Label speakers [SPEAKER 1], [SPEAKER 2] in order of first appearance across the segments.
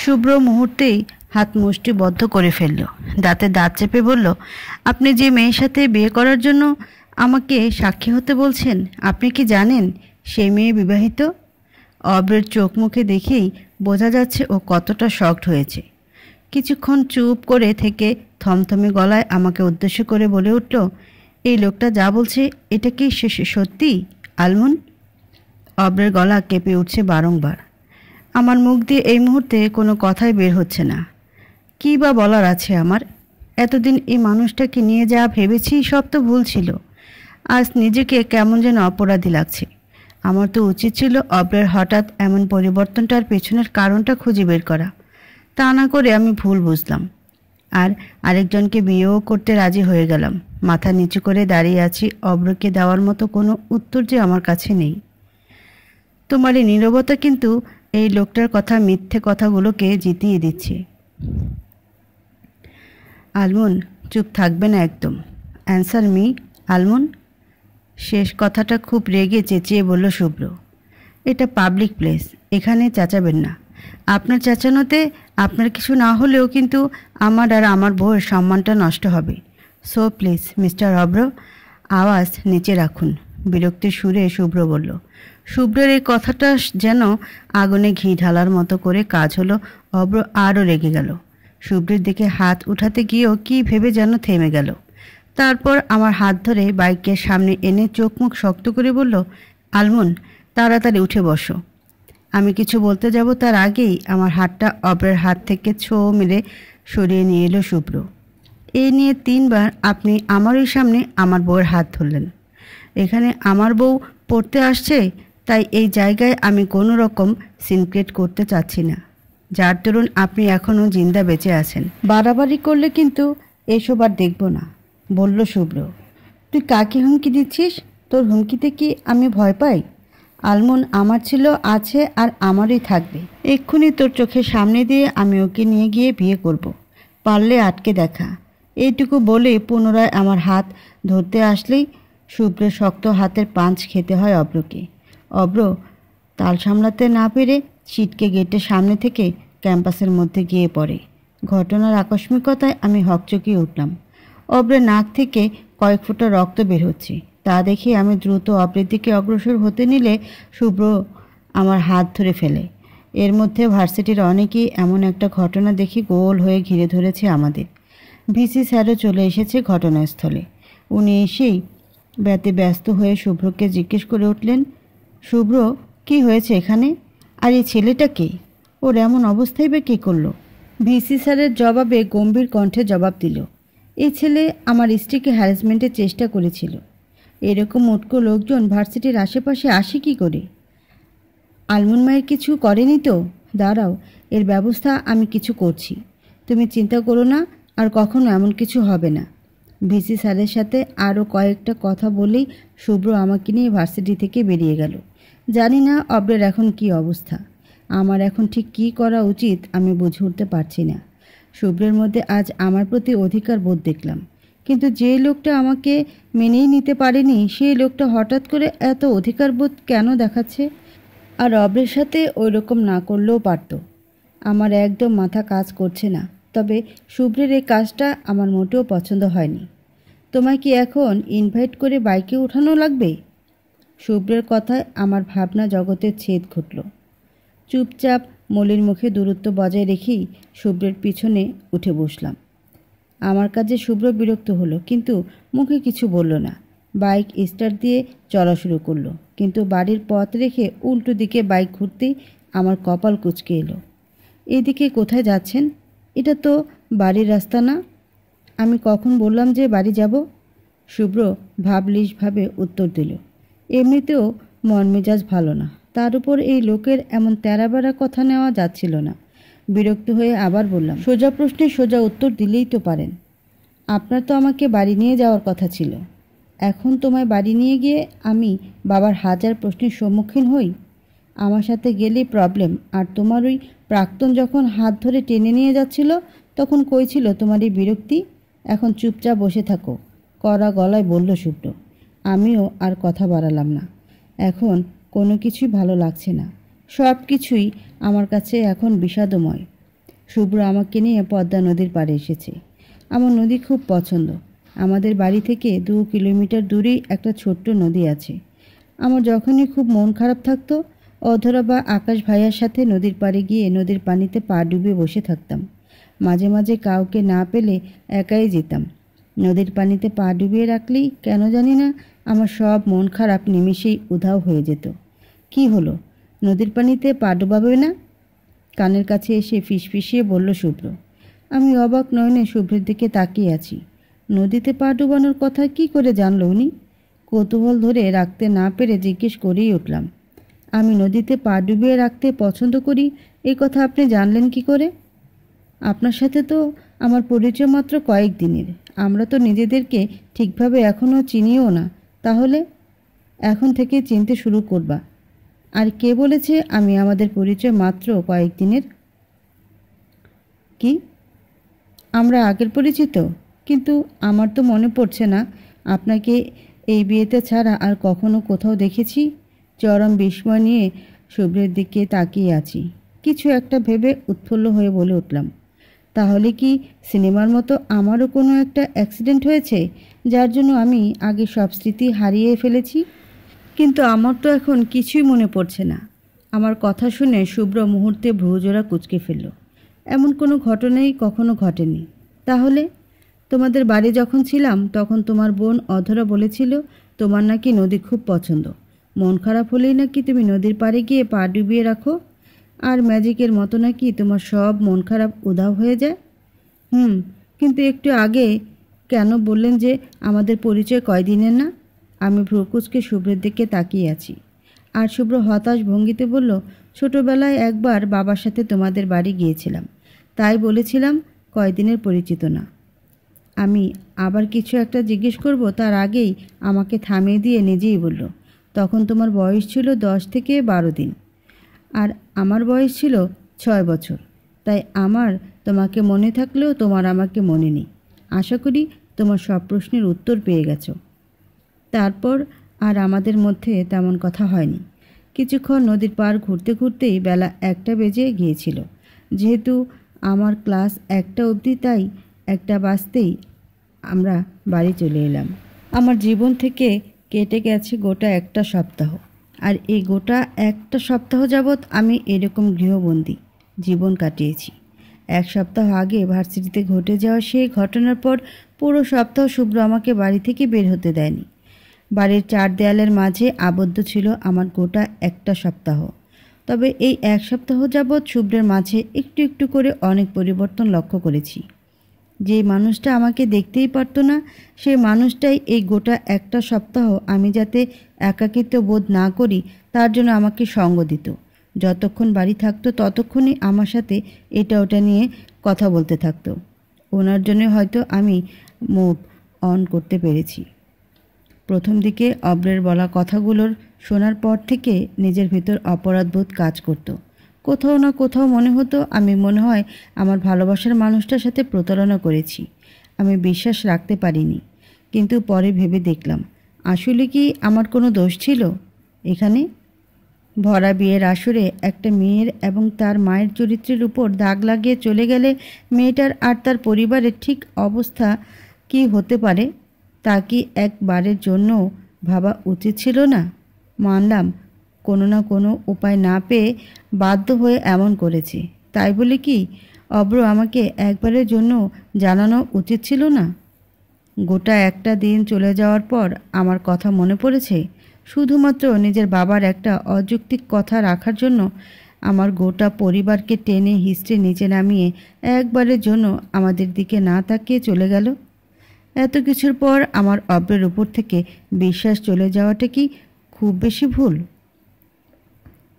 [SPEAKER 1] শুভ্র মুহূর্তেই হাত মুষ্টিবদ্ধ করে ফেলল, দাঁতে দাঁত চেপে বলল, আপনি যে মেয়ের সাথে বিয়ে করার জন্য আমাকে সাক্ষী হতে বলছেন, আপনি কি জানেন সেই মেয়ে বিবাহিত? অব্রের চোখ মুখে দেখেই বোঝা যাচ্ছে ও কতটা শকড হয়েছে। কিছুক্ষণ চুপ করে থেকে থমথমে গলায় আমাকে উদ্দেশ্য করে বলে উঠল, এই লোকটা যা বলছে এটা কি সত্যি আলমুন? অব্রের গলা কেঁপে উঠছে বারংবার। আমার মুখ দিয়ে এই মুহূর্তে কোনো কথাই বের হচ্ছে না। কী বা বলার আছে আমার? এতদিন এই মানুষটাকে নিয়ে যা ভেবেছি সব তো ভুল ছিল। আজ নিজেকে কেমন যেন অপরাধী লাগছে। আমার তো উচিত ছিল অব্রের হঠাৎ এমন পরিবর্তনটার পেছনের কারণটা খুঁজে বের করা। তা না করে আমি ভুল বুঝলাম আর আরেকজনকে বিয়েও করতে রাজি হয়ে গেলাম। মাথা নিচু করে দাঁড়িয়ে আছি, অব্রকে দেওয়ার মতো কোনো উত্তর যে আমার কাছে নেই। তোমার এই নীরবতা কিন্তু এই লোকটার কথা, মিথ্যে কথাগুলোকে জিতিয়ে দিচ্ছে। আলমুন, চুপ থাকবে না একদম। অ্যান্সার মি আলমুন। শেষ কথাটা খুব রেগে চেঁচিয়ে বলল শুভ্র। এটা পাবলিক প্লেস, এখানে চেঁচাবেন না। আপনার চেঁচানোতে আপনার কিছু না হলেও কিন্তু আমার আর আমার বউয়ের সম্মানটা নষ্ট হবে। সো প্লিজ মিস্টার অব্র, আওয়াজ নিচে রাখুন। বিরক্তির সুরে শুভ্র বলল। শুভ্রের এই কথাটা যেন আগুনে ঘি ঢালার মতো করে কাজ হলো। অব্র আরও রেগে গেল। শুভ্রের দিকে হাত উঠাতে গিয়েও কি ভেবে যেন থেমে গেল। তারপর আমার হাত ধরে বাইকের সামনে এনে চোখ মুখ শক্ত করে বলল, আলমুন, তাড়াতাড়ি উঠে বসো। আমি কিছু বলতে যাব তার আগেই আমার হাতটা অব্রের হাত থেকে ছো মেরে সরিয়ে নিয়ে এলো শুভ্র। এই নিয়ে 3 বার আপনি আমারই সামনে আমার বউয়ের হাত ধরলেন। এখানে আমার বউ পড়তে আসছে, তাই এই জায়গায় আমি কোনো রকম সিনক্রেট করতে চাচ্ছি না, যার দরুন আপনি এখনও জিন্দা বেঁচে আছেন। বাড়াবাড়ি করলে কিন্তু এসব আর দেখব না, বলল শুভ্র। তুই কাকে হুমকি দিচ্ছিস? তোর হুমকিতে কি আমি ভয় পাই? আলমুন আমার ছিল, আছে আর আমারই থাকবে। এক্ষুনি তোর চোখের সামনে দিয়ে আমি ওকে নিয়ে গিয়ে বিয়ে করব। পারলে আটকে দেখা। এইটুকু বলে পুনরায় আমার হাত ধরতে আসলেই শুভ্রের শক্ত হাতের পাঞ্চ খেতে হয় অব্রকে। অব্র তাল সামলাতে না পেরে ছিটকে গেটের সামনে থেকে ক্যাম্পাসের মধ্যে গিয়ে পড়ে। ঘটনার আকস্মিকতায় আমি হকচকিয়ে উঠলাম। অব্রের নাক থেকে কয়েক ফোঁটা রক্ত বের হচ্ছে। তা দেখে আমি দ্রুত অব্রের দিকে অগ্রসর হতে নিলে শুভ্র আমার হাত ধরে ফেলে। এর মধ্যে ভার্সিটির অনেকেই এমন একটা ঘটনা দেখি গোল হয়ে ঘিরে ধরেছে আমাদের। ভিসি স্যারও চলে এসেছে ঘটনাস্থলে। উনি এসেই ব্যস্ত হয়ে শুভ্রকে জিজ্ঞেস করে উঠলেন, শুভ্র, কি হয়েছে এখানে? আর এই ছেলেটা কে? ওর এমন অবস্থায় বা কী করলো? ভিসি স্যারের জবাবে গম্ভীর কণ্ঠে জবাব দিল, এই ছেলে আমার স্ত্রীকে হ্যারাসমেন্টের চেষ্টা করেছিল। এরকম উটকো লোকজন ভার্সিটির আশেপাশে আসে কি করে? আলমুন মায়ের কিছু করেনি তো? দাঁড়াও, এর ব্যবস্থা আমি কিছু করছি। তুমি চিন্তা করো না, আর কখনো এমন কিছু হবে না। ভিসি স্যারের সাথে আরও কয়েকটা কথা বলেই শুভ্র আমাকে নিয়ে ভার্সিটি থেকে বেরিয়ে গেল। জানি না অব্রের এখন কি অবস্থা। আমার এখন ঠিক কী করা উচিত আমি বুঝে উঠতে পারছি না। শুভ্রের মধ্যে আজ আমার প্রতি অধিকার বোধ দেখলাম, কিন্তু যে লোকটা আমাকে মেনেই নিতে পারেনি সেই লোকটা হঠাৎ করে এত অধিকার বোধ কেন দেখাচ্ছে? আর অব্রের সাথে ওই রকম না করলেও পারত। আমার একদম মাথা কাজ করছে না। তবে শুভ্রের এই কাজটা আমার মোটেও পছন্দ হয়নি। তোমায় কি এখন ইনভাইট করে বাইকে উঠানো লাগবে? শুভ্রের কথায় আমার ভাবনা জগতের ছেদ ঘটল। চুপচাপ মলির মুখে দূরত্ব বজায় রেখেই শুভ্রের পিছনে উঠে বসলাম। আমার কাজে শুভ্র বিরক্ত হলো, কিন্তু মুখে কিছু বলল না। বাইক স্টার্ট দিয়ে চলা শুরু করলো, কিন্তু বাড়ির পথ রেখে উল্টো দিকে বাইক ঘুরতেই আমার কপাল কুঁচকে এলো। এদিকে কোথায় যাচ্ছেন? এটা তো বাড়ির রাস্তা না। আমি কখন বললাম যে বাড়ি যাব? শুভ্র ভাবলিশভাবে উত্তর দিল, এমনিতেও মন মেজাজ ভালো না, তার উপর এই লোকের এমন তেড়াবেড়া কথা নেওয়া যাচ্ছিল না। বিরক্ত হয়ে আবার বললাম, সোজা প্রশ্নে সোজা উত্তর দিলেই তো পারেন। আপনার তো আমাকে বাড়ি নিয়ে যাওয়ার কথা ছিল। এখন তোমায় বাড়ি নিয়ে গিয়ে আমি বাবার হাজার প্রশ্নের সম্মুখীন হই। আমার সাথে গেলেই প্রবলেম। আর তোমার ওই প্রাক্তন যখন হাত ধরে টেনে নিয়ে যাচ্ছিল তখন কই ছিল তোমার এই বিরক্তি? এখন চুপচাপ বসে থাকো, কড়া গলায় বলল শুভ্র। আমিও আর কথা বাড়ালাম না। এখন কোনো কিছুই ভালো লাগছে না। সব কিছুই আমার কাছে এখন বিষাদময়। শুভ্র আমাকে নিয়ে পদ্মা নদীর পাড়ে এসেছে। আমার নদী খুব পছন্দ। আমাদের বাড়ি থেকে 2 কিলোমিটার দূরেই একটা ছোট্ট নদী আছে। আমার যখনই খুব মন খারাপ থাকতো, অধরা বা আকাশ ভাইয়ার সাথে নদীর পাড়ে গিয়ে নদীর পানিতে পা ডুবিয়ে বসে থাকতাম। মাঝে মাঝে কাউকে না পেলে একাই যেতাম। নদীর পানিতে পা ডুবিয়ে রাখলেই কেন জানি না আমার সব মন খারাপ নিমেষেই উধাও হয়ে যেত। কি হলো, নদীর পানিতে পা ডুবাবে না? কানের কাছে এসে ফিসফিসিয়ে বলল শুভ্র। আমি অবাক নয়নে শুভ্রের দিকে তাকিয়ে আছি। নদীতে পা ডুবানোর কথা কি করে জানল উনি? কৌতূহল ধরে রাখতে না পেরে জিজ্ঞেস করেই উঠলাম, আমি নদীতে পা ডুবিয়ে রাখতে পছন্দ করি এই কথা আপনি জানলেন কি করে? আপনার সাথে তো আমার পরিচয় মাত্র কয়েকদিনের। আমরা তো নিজেদেরকে ঠিকভাবে এখনও চিনিও না। তাহলে এখন থেকে চিনতে শুরু করবা। আর কে বলেছে আমি আমাদের পরিচয় মাত্র কয়েকদিনের? কি আমরা আগের পরিচিত? কিন্তু আমার তো মনে পড়ছে না আপনাকে এই বিয়েতে ছাড়া আর কখনো কোথাও দেখেছি। চরম বিস্ময় নিয়ে শুভ্রের দিকে তাকিয়ে আছি। কিছু একটা ভেবে উৎফুল্ল হয়ে বলে উঠলাম, তাহলে কি সিনেমার মতো আমারও কোনো একটা অ্যাক্সিডেন্ট হয়েছে যার জন্য আমি আগে সব স্মৃতি হারিয়ে ফেলেছি? কিন্তু আমার তো এখন কিছুই মনে পড়ছে না। আমার কথা শুনে শুভ্র মুহূর্তে ভ্রুজোড়া কুঁচকে ফেলল। এমন কোনো ঘটনাই কখনো ঘটেনি। তাহলে তোমাদের বাড়ি যখন ছিলাম তখন তোমার বোন অধরা বলেছিল তোমার নাকি নদী খুব পছন্দ। মন খারাপ হলেই নাকি তুমি নদীর পাড়ে গিয়ে পা ডুবিয়ে রাখো, আর ম্যাজিকের মতো নাকি তোমার সব মন খারাপ উধাও হয়ে যায়। কিন্তু একটু আগে কেন বললেন যে আমাদের পরিচয় কয়দিনের না? আমি ভ্রুকুচকে শুভ্রের দিকে তাকিয়ে আছি। আর শুভ্র হতাশ ভঙ্গিতে বলল, ছোটবেলায় একবার বাবার সাথে তোমাদের বাড়ি গিয়েছিলাম, তাই বলেছিলাম কয়দিনের পরিচিত না। আমি আবার কিছু একটা জিজ্ঞেস করব তার আগেই আমাকে থামিয়ে দিয়ে নিজেই বলল, তখন তোমার বয়স ছিল 10 থেকে 12 দিন, আর আমার বয়স ছিল 6 বছর। তাই আমার তোমাকে মনে থাকলেও তোমার আমাকে মনে নেই। আশা করি তোমার সব প্রশ্নের উত্তর পেয়ে গেছো। তারপর আর আমাদের মধ্যে তেমন কথা হয়নি। কিছুক্ষণ নদীর পার ঘুরতে ঘুরতেই বেলা 1টা বেজে গিয়েছিল। যেহেতু আমার ক্লাস 1টা অবধি, তাই 1টা বাজতেই আমরা বাড়ি চলে এলাম। আমার জীবন থেকে কেটে গেছে গোটা একটা সপ্তাহ। আর এই গোটা একটা সপ্তাহ যাবৎ আমি এরকম গৃহবন্দী জীবন কাটিয়েছি। 1 সপ্তাহ আগে ভার্সিটিতে ঘটে যাওয়া সেই ঘটনার পর পুরো সপ্তাহ শুভ্র আমাকে বাড়ি থেকে বের হতে দেয়নি। বাড়ির 4 দেয়ালের মাঝে আবদ্ধ ছিল আমার গোটা একটা সপ্তাহ। তবে এই 1 সপ্তাহ যাবৎ শুভ্রের মাঝে একটু একটু করে অনেক পরিবর্তন লক্ষ্য করেছি। যে মানুষটা আমাকে দেখতেই পারতো না, সেই মানুষটাই এই গোটা একটা সপ্তাহ আমি যাতে একাকিত্ব বোধ না করি তার জন্য আমাকে সঙ্গ দিত। যতক্ষণ বাড়ি থাকতো ততক্ষণই আমার সাথে এটা ওটা নিয়ে কথা বলতে থাকতো। ওনার জন্য হয়তো আমি মুভ অন করতে পেরেছি। প্রথম দিকে অব্রের বলা কথাগুলোর শোনার পর থেকে নিজের ভিতর অপরাধবোধ কাজ করত। কোথাও না কোথাও মনে হতো আমি মনে হয় আমার ভালোবাসার মানুষটার সাথে প্রতারণা করেছি। আমি বিশ্বাস রাখতে পারিনি। কিন্তু পরে ভেবে দেখলাম, আসলে কি আমার কোনো দোষ ছিল এখানে? ভরা বিয়ের আসরে একটা মেয়ের এবং তার মায়ের চরিত্রের উপর দাগ লাগিয়ে চলে গেলে মেয়েটার আর তার পরিবারের ঠিক অবস্থা কি হতে পারে তা কি একবারের জন্য ভাবা উচিত ছিল না? মানলাম কোনো না কোনো উপায় না পেয়ে বাধ্য হয়ে এমন করেছে। তাই বলে কি অব্র আমাকে একবারের জন্য জানানো উচিত ছিল না? গোটা একটা দিন চলে যাওয়ার পর আমার কথা মনে পড়েছে শুধুমাত্র নিজের বাবার একটা অযৌক্তিক কথা রাখার জন্য আমার গোটা পরিবারকে টেনে হিস্ট্রি নিচে নামিয়ে একবারের জন্য আমাদের দিকে না তাকিয়ে চলে গেল। এত কিছুর পর আমার অব্রের উপর থেকে বিশ্বাস চলে যাওয়াটা কি খুব বেশি ভুল?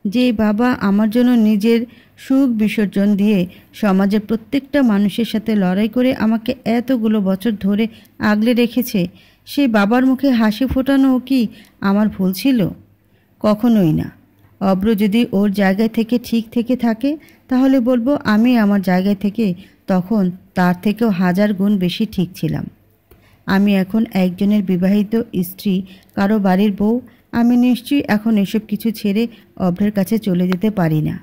[SPEAKER 1] যে বাবা আমার জন্য নিজের সুখ বিসর্জন দিয়ে সমাজের প্রত্যেকটা মানুষের সাথে লড়াই করে আমাকে এতগুলো বছর ধরে আগলে রেখেছে, সেই বাবার মুখে হাসি ফোটানো কি আমার ভুল ছিল? কখনোই না। অব্র যদি ওর জায়গায় থেকে ঠিক থেকে থাকে তাহলে বলবো আমি আমার জায়গায় থেকে তখন তার থেকেও 1000 গুণ বেশি ঠিক ছিলাম। আমি এখন একজনের বিবাহিত স্ত্রী, কারো বাড়ির বউ। আমি নিশ্চয়ই এখন এসব কিছু ছেড়ে অভ্রের কাছে চলে যেতে পারি না।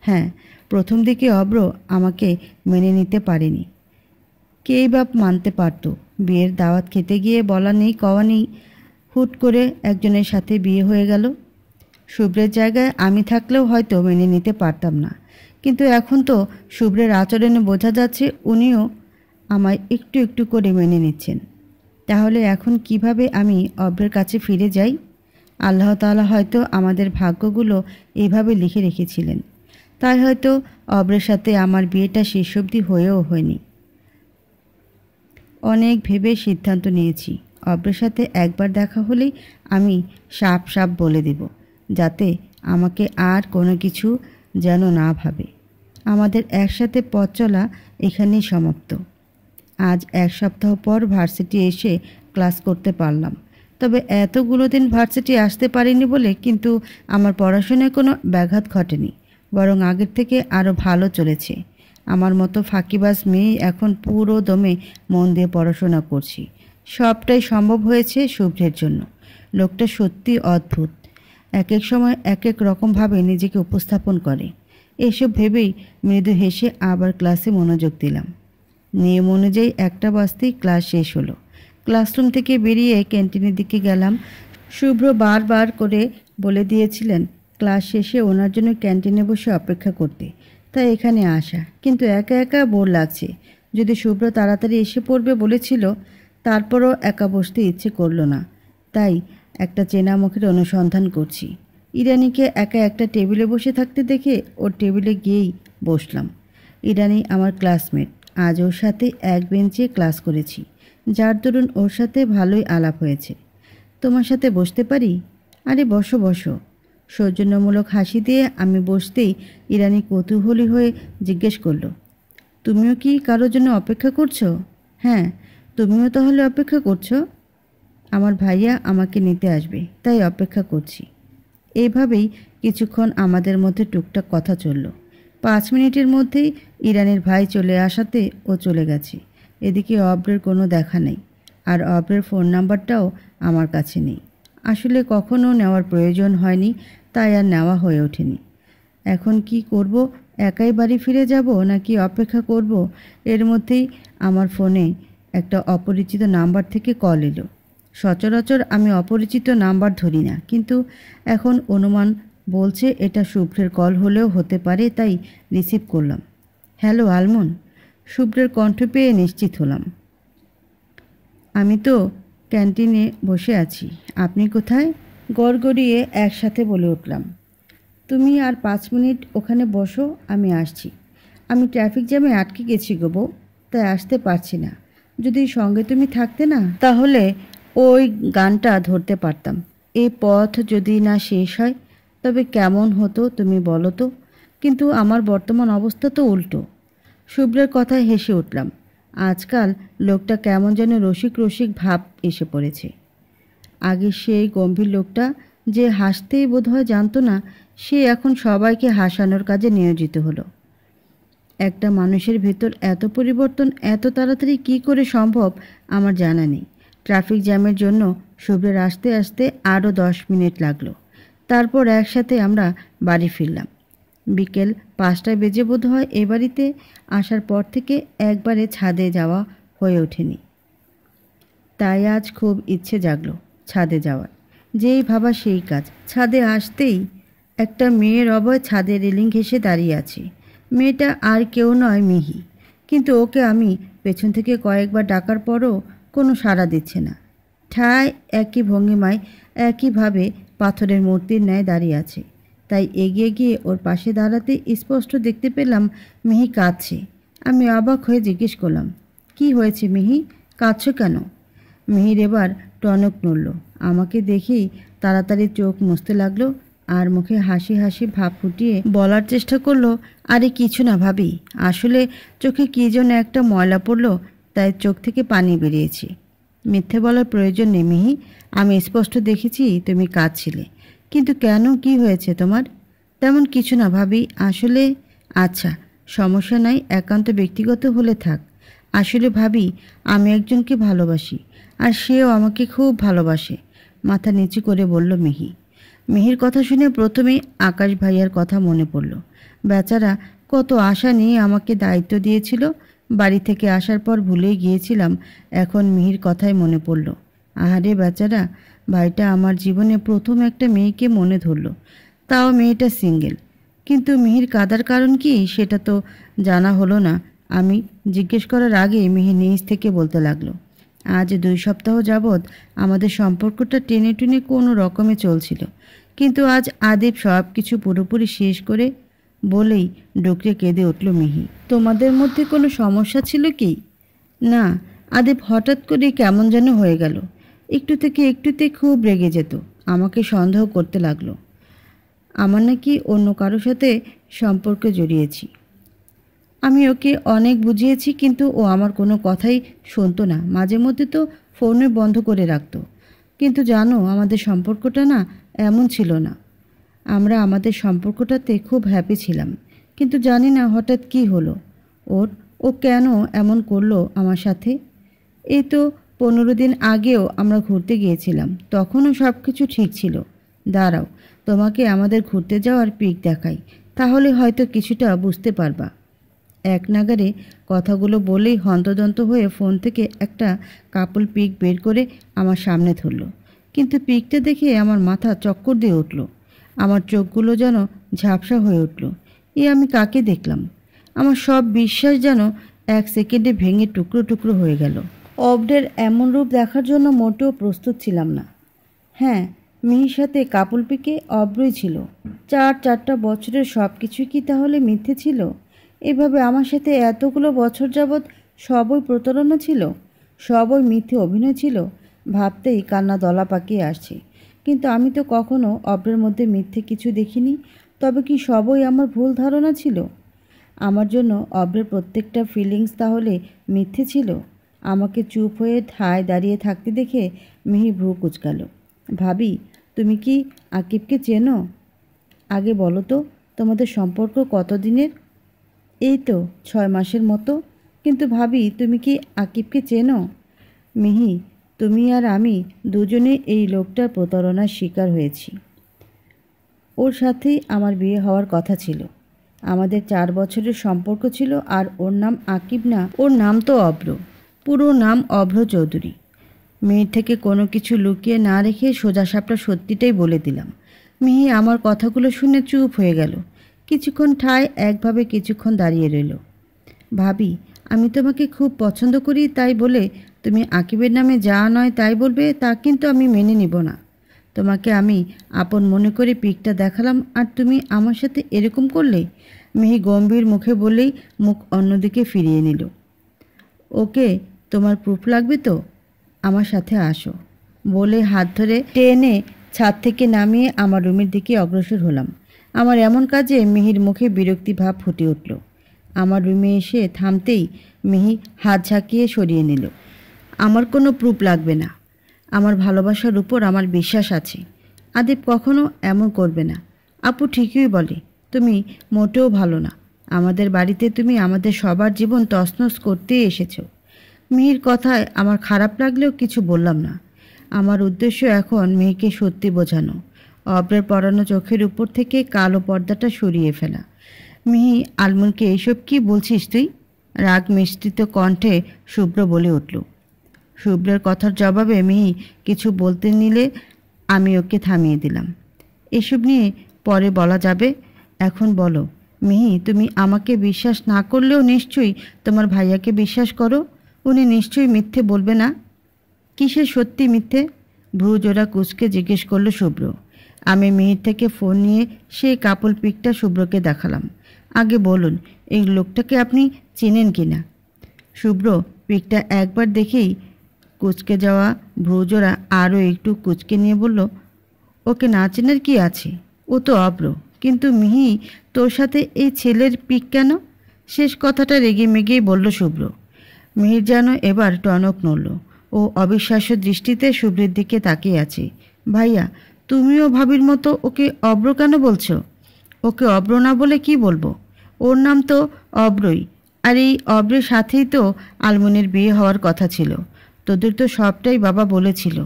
[SPEAKER 1] হ্যাঁ, প্রথম দিকে অব্র আমাকে মেনে নিতে পারেনি। কেই বাপ মানতে পারত? বিয়ের দাওয়াত খেতে গিয়ে বলা নেই কওয়া নেই হুট করে একজনের সাথে বিয়ে হয়ে গেল। শুভ্রের জায়গায় আমি থাকলেও হয়তো মেনে নিতে পারতাম না, কিন্তু এখন তো শুভ্রের আচরণে বোঝা যাচ্ছে উনিও আমায় একটু একটু করে মেনে নিচ্ছেন। তাহলে এখন কিভাবে আমি অব্রের কাছে ফিরে যাই? আল্লাহ তাআলা হয়তো আমাদের ভাগ্যগুলো এইভাবে লিখে রেখেছিলেন, তাই হয়তো অব্রের সাথে আমার বিয়েটা শেষ অবধি হয়েও হয়নি। অনেক ভেবে সিদ্ধান্ত নিয়েছি, অব্রের সাথে একবার দেখা হলেই আমি সাপ সাপ বলে দেব, যাতে আমাকে আর কোনো কিছু যেন না ভাবে। আমাদের একসাথে পথ চলা এখানেই সমাপ্ত। আজ 1 সপ্তাহ পর ভার্সিটি এসে ক্লাস করতে পারলাম। তবে এতগুলো দিন ভার্সিটি আসতে পারিনি বলে কিন্তু আমার পড়াশোনায় কোনো ব্যাঘাত ঘটেনি, বরং আগের থেকে আরও ভালো চলেছে। আমার মতো ফাঁকিবাজ মেয়ে এখন পুরো দমে মন দিয়ে পড়াশোনা করছি। সবটাই সম্ভব হয়েছে শুভ্রের জন্য। লোকটা সত্যি অদ্ভুত, এক এক সময় এক এক রকমভাবে নিজেকে উপস্থাপন করে। এসব ভেবেই মৃদু হেসে আবার ক্লাসে মনোযোগ দিলাম। নিয়ম অনুযায়ী 1টা বাজতেই ক্লাস শেষ হলো। ক্লাসরুম থেকে বেরিয়ে ক্যান্টিনের দিকে গেলাম। শুভ্র বারবার করে বলে দিয়েছিলেন ক্লাস শেষে ওনার জন্য ক্যান্টিনে বসে অপেক্ষা করতে, তাই এখানে আসা। কিন্তু একা একা বোর লাগছে। যদি শুভ্র তাড়াতাড়ি এসে পড়বে বলেছিল, তারপরও একা বসতে ইচ্ছে করলো না। তাই একটা চেনা মুখের অনুসন্ধান করছি। ইরানিকে একা একটা টেবিলে বসে থাকতে দেখে ওর টেবিলে গিয়েই বসলাম। ইরানি আমার ক্লাসমেট, আজ ওর সাথে এক বেঞ্চে ক্লাস করেছি, যার দরুন ওর সাথে ভালোই আলাপ হয়েছে। তোমার সাথে বসতে পারি? আরে বসো বসো। সৌজন্যমূলক হাসি দিয়ে আমি বসতেই ইরানি কৌতূহলী হয়ে জিজ্ঞেস করলো, তুমিও কি কারোর জন্য অপেক্ষা করছো? হ্যাঁ, তুমিও তাহলে অপেক্ষা করছো? আমার ভাইয়া আমাকে নিতে আসবে, তাই অপেক্ষা করছি। এইভাবেই কিছুক্ষণ আমাদের মধ্যে টুকটাক কথা চলল। 5 মিনিটের মধ্যেই ইরানের ভাই চলে আসাতে ও চলে গেছে। এদিকে অব্রের কোনো দেখা নেই, আর অব্রের ফোন নাম্বারটাও আমার কাছে নেই। আসলে কখনো নেওয়ার প্রয়োজন হয়নি, তাই আর নেওয়া হয়ে ওঠেনি। এখন কি করব? একাই বাড়ি ফিরে যাব নাকি অপেক্ষা করব? এর মধ্যেই আমার ফোনে একটা অপরিচিত নাম্বার থেকে কল এলো। সচরাচর আমি অপরিচিত নাম্বার ধরি না, কিন্তু এখন অনুমান বলছে এটা শুভ্রের কল হলেও হতে পারে, তাই রিসিভ করলাম। হ্যালো আলমন। শুভ্রের কণ্ঠ পেয়ে নিশ্চিত হলাম। আমি তো ক্যান্টিনে বসে আছি, আপনি কোথায়? গড়গড়িয়ে একসাথে বলে উঠলাম। তুমি আর 5 মিনিট ওখানে বসো, আমি আসছি। আমি ট্রাফিক জ্যামে আটকে গেছি গো বউ, তাই আসতে পারছি না। যদি সঙ্গে তুমি থাকতে না, তাহলে ওই গানটা ধরতে পারতাম। এই পথ যদি না শেষ হয় তবে কেমন হতো তুমি বলো তো? কিন্তু আমার বর্তমান অবস্থা তো উল্টো। শুভ্রের কথায় হেসে উঠলাম। আজকাল লোকটা কেমন যেন রসিক রসিক ভাব এসে পড়েছে। আগে সেই গম্ভীর লোকটা যে হাসতেই বোধহয় জানতো না, সে এখন সবাইকে হাসানোর কাজে নিয়োজিত হলো। একটা মানুষের ভেতর এত পরিবর্তন এত তাড়াতাড়ি কী করে সম্ভব আমার জানা নেই। ট্রাফিক জ্যামের জন্য শুভ্রের আসতে আসতে আরও 10 মিনিট লাগলো। তারপর একসাথে আমরা বাড়ি ফিরলাম। বিকেল 5টায় বেজে বোধ হয় এ বাড়িতে আসার পর থেকে একবারে ছাদে যাওয়া হয়ে ওঠেনি। তাই আজ খুব ইচ্ছে জাগলো ছাদে যাওয়ার। যেই ভাবা সেই কাজ। ছাদে আসতেই একটা মেয়ের অভয় ছাদে রেলিং ঘেঁষে দাঁড়িয়ে আছে। মেয়েটা আর কেউ নয়, মিহি। কিন্তু ওকে আমি পেছন থেকে কয়েকবার ডাকার পরও কোনো সাড়া দিচ্ছে না। ঠায় একই ভঙ্গিমায় একইভাবে পাথরের মূর্তির ন্যায় দাঁড়িয়ে আছে। তাই এগিয়ে গিয়ে ওর পাশে দাঁড়াতে স্পষ্ট দেখতে পেলাম মিহি কাঁদছে। আমি অবাক হয়ে জিজ্ঞেস করলাম, কি হয়েছে মিহি, কাঁদছো কেন? মিহির এবার টনক নড়ল। আমাকে দেখেই তাড়াতাড়ি চোখ মুছতে লাগলো আর মুখে হাসি হাসি ভাব ফুটিয়ে বলার চেষ্টা করলো, আরে কিছু না ভাবি, আসলে চোখে কী যেন একটা ময়লা পড়লো, তাই চোখ থেকে পানি বেরিয়েছে। মিথ্যে বলার প্রয়োজন নেই মিহি, আমি স্পষ্ট দেখেছি তুমি কাঁদছিলে। কিন্তু কেন, কি হয়েছে তোমার? তেমন কিছু না ভাবি, আসলে। আচ্ছা, সমস্যা নাই, একান্ত ব্যক্তিগত হলে থাক। আসলে ভাবি, আমি একজনকে ভালোবাসি আর সেও আমাকে খুব ভালোবাসে, মাথা নিচু করে বলল মিহি। মিহির কথা শুনে প্রথমেই আকাশ ভাইয়ার কথা মনে পড়ল। বেচারা কত আশা নিয়ে আমাকে দায়িত্ব দিয়েছিল। বাড়ি থেকে আসার পর ভুলেই গিয়েছিলাম। এখন মিহির কথাই মনে পড়ল। আহারে বেচারা, ভাইটা আমার জীবনে প্রথম একটা মেয়েকে মনে ধরল, তাও মেয়েটা সিঙ্গেল। কিন্তু মিহির কাঁদার কারণ কি সেটা তো জানা হলো না। আমি জিজ্ঞেস করার আগে মিহি নিজ থেকে বলতে লাগলো, আজ 2 সপ্তাহ যাবৎ আমাদের সম্পর্কটা টেনে টুনে কোনো রকমে চলছিল, কিন্তু আজ আদিব সব কিছু পুরোপুরি শেষ করে বলেই ডুকরে কেঁদে উঠল মিহি। তোমাদের মধ্যে কোনো সমস্যা ছিল কি? না, আদিব হঠাৎ করে কেমন যেন হয়ে গেল। একটু থেকে একটুতে খুব রেগে যেত, আমাকে সন্দেহ করতে লাগলো আমার নাকি অন্য কারোর সাথে সম্পর্কে জড়িয়েছি। আমি ওকে অনেক বুঝিয়েছি, কিন্তু ও আমার কোনো কথাই শুনতো না। মাঝে মধ্যে তো ফোনে বন্ধ করে রাখতো। কিন্তু জানো, আমাদের সম্পর্কটা না এমন ছিল না। আমরা আমাদের সম্পর্কটাতে খুব হ্যাপি ছিলাম, কিন্তু জানি না হঠাৎ কি হলো ওর। ও কেন এমন করলো আমার সাথে। এই তো 15 দিন আগেও আমরা ঘুরতে গিয়েছিলাম, তখনও সব কিছু ঠিক ছিল। দাঁড়াও, তোমাকে আমাদের ঘুরতে যাওয়ার পিক দেখাই, তাহলে হয়তো কিছুটা বুঝতে পারবা। এক নাগারে কথাগুলো বলেই হন্তদন্ত হয়ে ফোন থেকে একটা কাপল পিক বের করে আমার সামনে ধরল। কিন্তু পিকটা দেখে আমার মাথা চক্কর দিয়ে উঠল। আমার চোখগুলো যেন ঝাপসা হয়ে উঠল। আমি কাকে দেখলাম? আমার সব বিশ্বাস যেন 1 সেকেন্ডে ভেঙে টুকরো টুকরো হয়ে গেল। অব্রের এমন রূপ দেখার জন্য মোটেও প্রস্তুত ছিলাম না। হ্যাঁ, মিহির সাথে কাপল পিকে অব্রই ছিল। 4 বছরের সব কিছুই কি তাহলে মিথ্যে ছিল? এভাবে আমার সাথে এতগুলো বছর যাবৎ সবই প্রতারণা ছিল, সবই মিথ্যে অভিনয় ছিল। ভাবতেই কান্না দলা পাকিয়ে আসছে। কিন্তু আমি তো কখনো অব্রের মধ্যে মিথ্যে কিছু দেখিনি। তবে কি সবই আমার ভুল ধারণা ছিল? আমার জন্য অব্রের প্রত্যেকটা ফিলিংস তাহলে মিথ্যে ছিল? আমাকে চুপ হয়ে ঠায় দাঁড়িয়ে থাকতে দেখে মিহি ভ্রু কুঁচকাল। ভাবি, তুমি কি আকিবকে চেনো? আগে বলো তো, তোমাদের সম্পর্ক কতদিনের? এই তো 6 মাসের মতো। কিন্তু ভাবি, তুমি কি আকিবকে চেনো? মিহি, তুমি আর আমি দুজনে এই লোকটার প্রতারণার শিকার হয়েছি। ওর সাথেই আমার বিয়ে হওয়ার কথা ছিল। আমাদের 4 বছরের সম্পর্ক ছিল। আর ওর নাম আকিব না, ওর নাম তো অভ্র। পুরো নাম অভ্র চৌধুরী। মেয়ের থেকে কোনো কিছু লুকিয়ে না রেখে সোজাসাপটা সত্যিটাই বলে দিলাম। মিহি আমার কথাগুলো শুনে চুপ হয়ে গেল। কিছুক্ষণ ঠায় একভাবে কিছুক্ষণ দাঁড়িয়ে রইল। ভাবি, আমি তোমাকে খুব পছন্দ করি, তাই বলে তুমি আকিবের নামে যা নয় তাই বলবে, তা কিন্তু আমি মেনে নিব না। তোমাকে আমি আপন মনে করে পিকটা দেখালাম, আর তুমি আমার সাথে এরকম করলে? মিহি গম্ভীর মুখে বলেই মুখ অন্যদিকে ফিরিয়ে নিল। ওকে, তোমার প্রুফ লাগবে তো? আমার সাথে আসো বলে হাত ধরে টেনে ছাদ থেকে নামিয়ে আমার রুমের দিকে অগ্রসর হলাম। আমার এমন কাজে মিহির মুখে বিরক্তি ভাব ফুটে উঠল। আমার রুমে এসে থামতেই মিহি হাত ঝাঁকিয়ে সরিয়ে নিল। আমার কোনো প্রুফ লাগবে না। আমার ভালোবাসার উপর আমার বিশ্বাস আছে। আদিব কখনো এমন করবে না। আপু ঠিকই বলে, তুমি মোটেও ভালো না। আমাদের বাড়িতে তুমি আমাদের সবার জীবন তছনছ করতেই এসেছো। মিহির কথায় আমার খারাপ লাগলেও কিছু বললাম না। আমার উদ্দেশ্য এখন মেয়েকে সত্যি বোঝানো, অব্রের পরানো চোখের উপর থেকে কালো পর্দাটা সরিয়ে ফেলা। মিহি, আলমনকে এইসব কি বলছিস তুই? রাগ মিশ্রিত কণ্ঠে শুভ্র বলে উঠল। শুভ্রের কথার জবাবে মিহি কিছু বলতে নিলে আমি ওকে থামিয়ে দিলাম। এসব নিয়ে পরে বলা যাবে, এখন বলো। মিহি, তুমি আমাকে বিশ্বাস না করলেও নিশ্চয়ই তোমার ভাইয়াকে বিশ্বাস করো। উনি নিশ্চয়ই মিথ্যে বলবে না। কিসের সত্যি মিথ্যে? ভ্রু জোড়া কুঁচকে জিজ্ঞেস করলো শুভ্র। আমি মিহির থেকে ফোন নিয়ে সেই কাপল পিকটা শুভ্রকে দেখালাম। আগে বলুন, এই লোকটাকে আপনি চেনেন কি না? শুভ্র পিকটা একবার দেখেই কুঁচকে যাওয়া ভ্রুজোড়া আরও একটু কুঁচকে নিয়ে বলল, ওকে না চেনার কি আছে? ও তো অভ্র। কিন্তু মিহি, তোর সাথে এই ছেলের পিক কেন? শেষ কথাটা রেগে মেগেই বলল শুভ্র। মিহির যেন এবার টনক নড়ল। ও অবিশ্বাস্য দৃষ্টিতে শুভ্রের দিকে তাকিয়ে আছে। ভাইয়া, তুমিও ভাবির মতো ওকে অভ্র কেন বলছো? ওকে অভ্র না বলে কি বলবো? ওর নাম তো অভ্রই। আর এই অভ্রের সাথেই তো আলমনের বিয়ে হওয়ার কথা ছিল। তোদের তো সবটাই বাবা বলেছিল।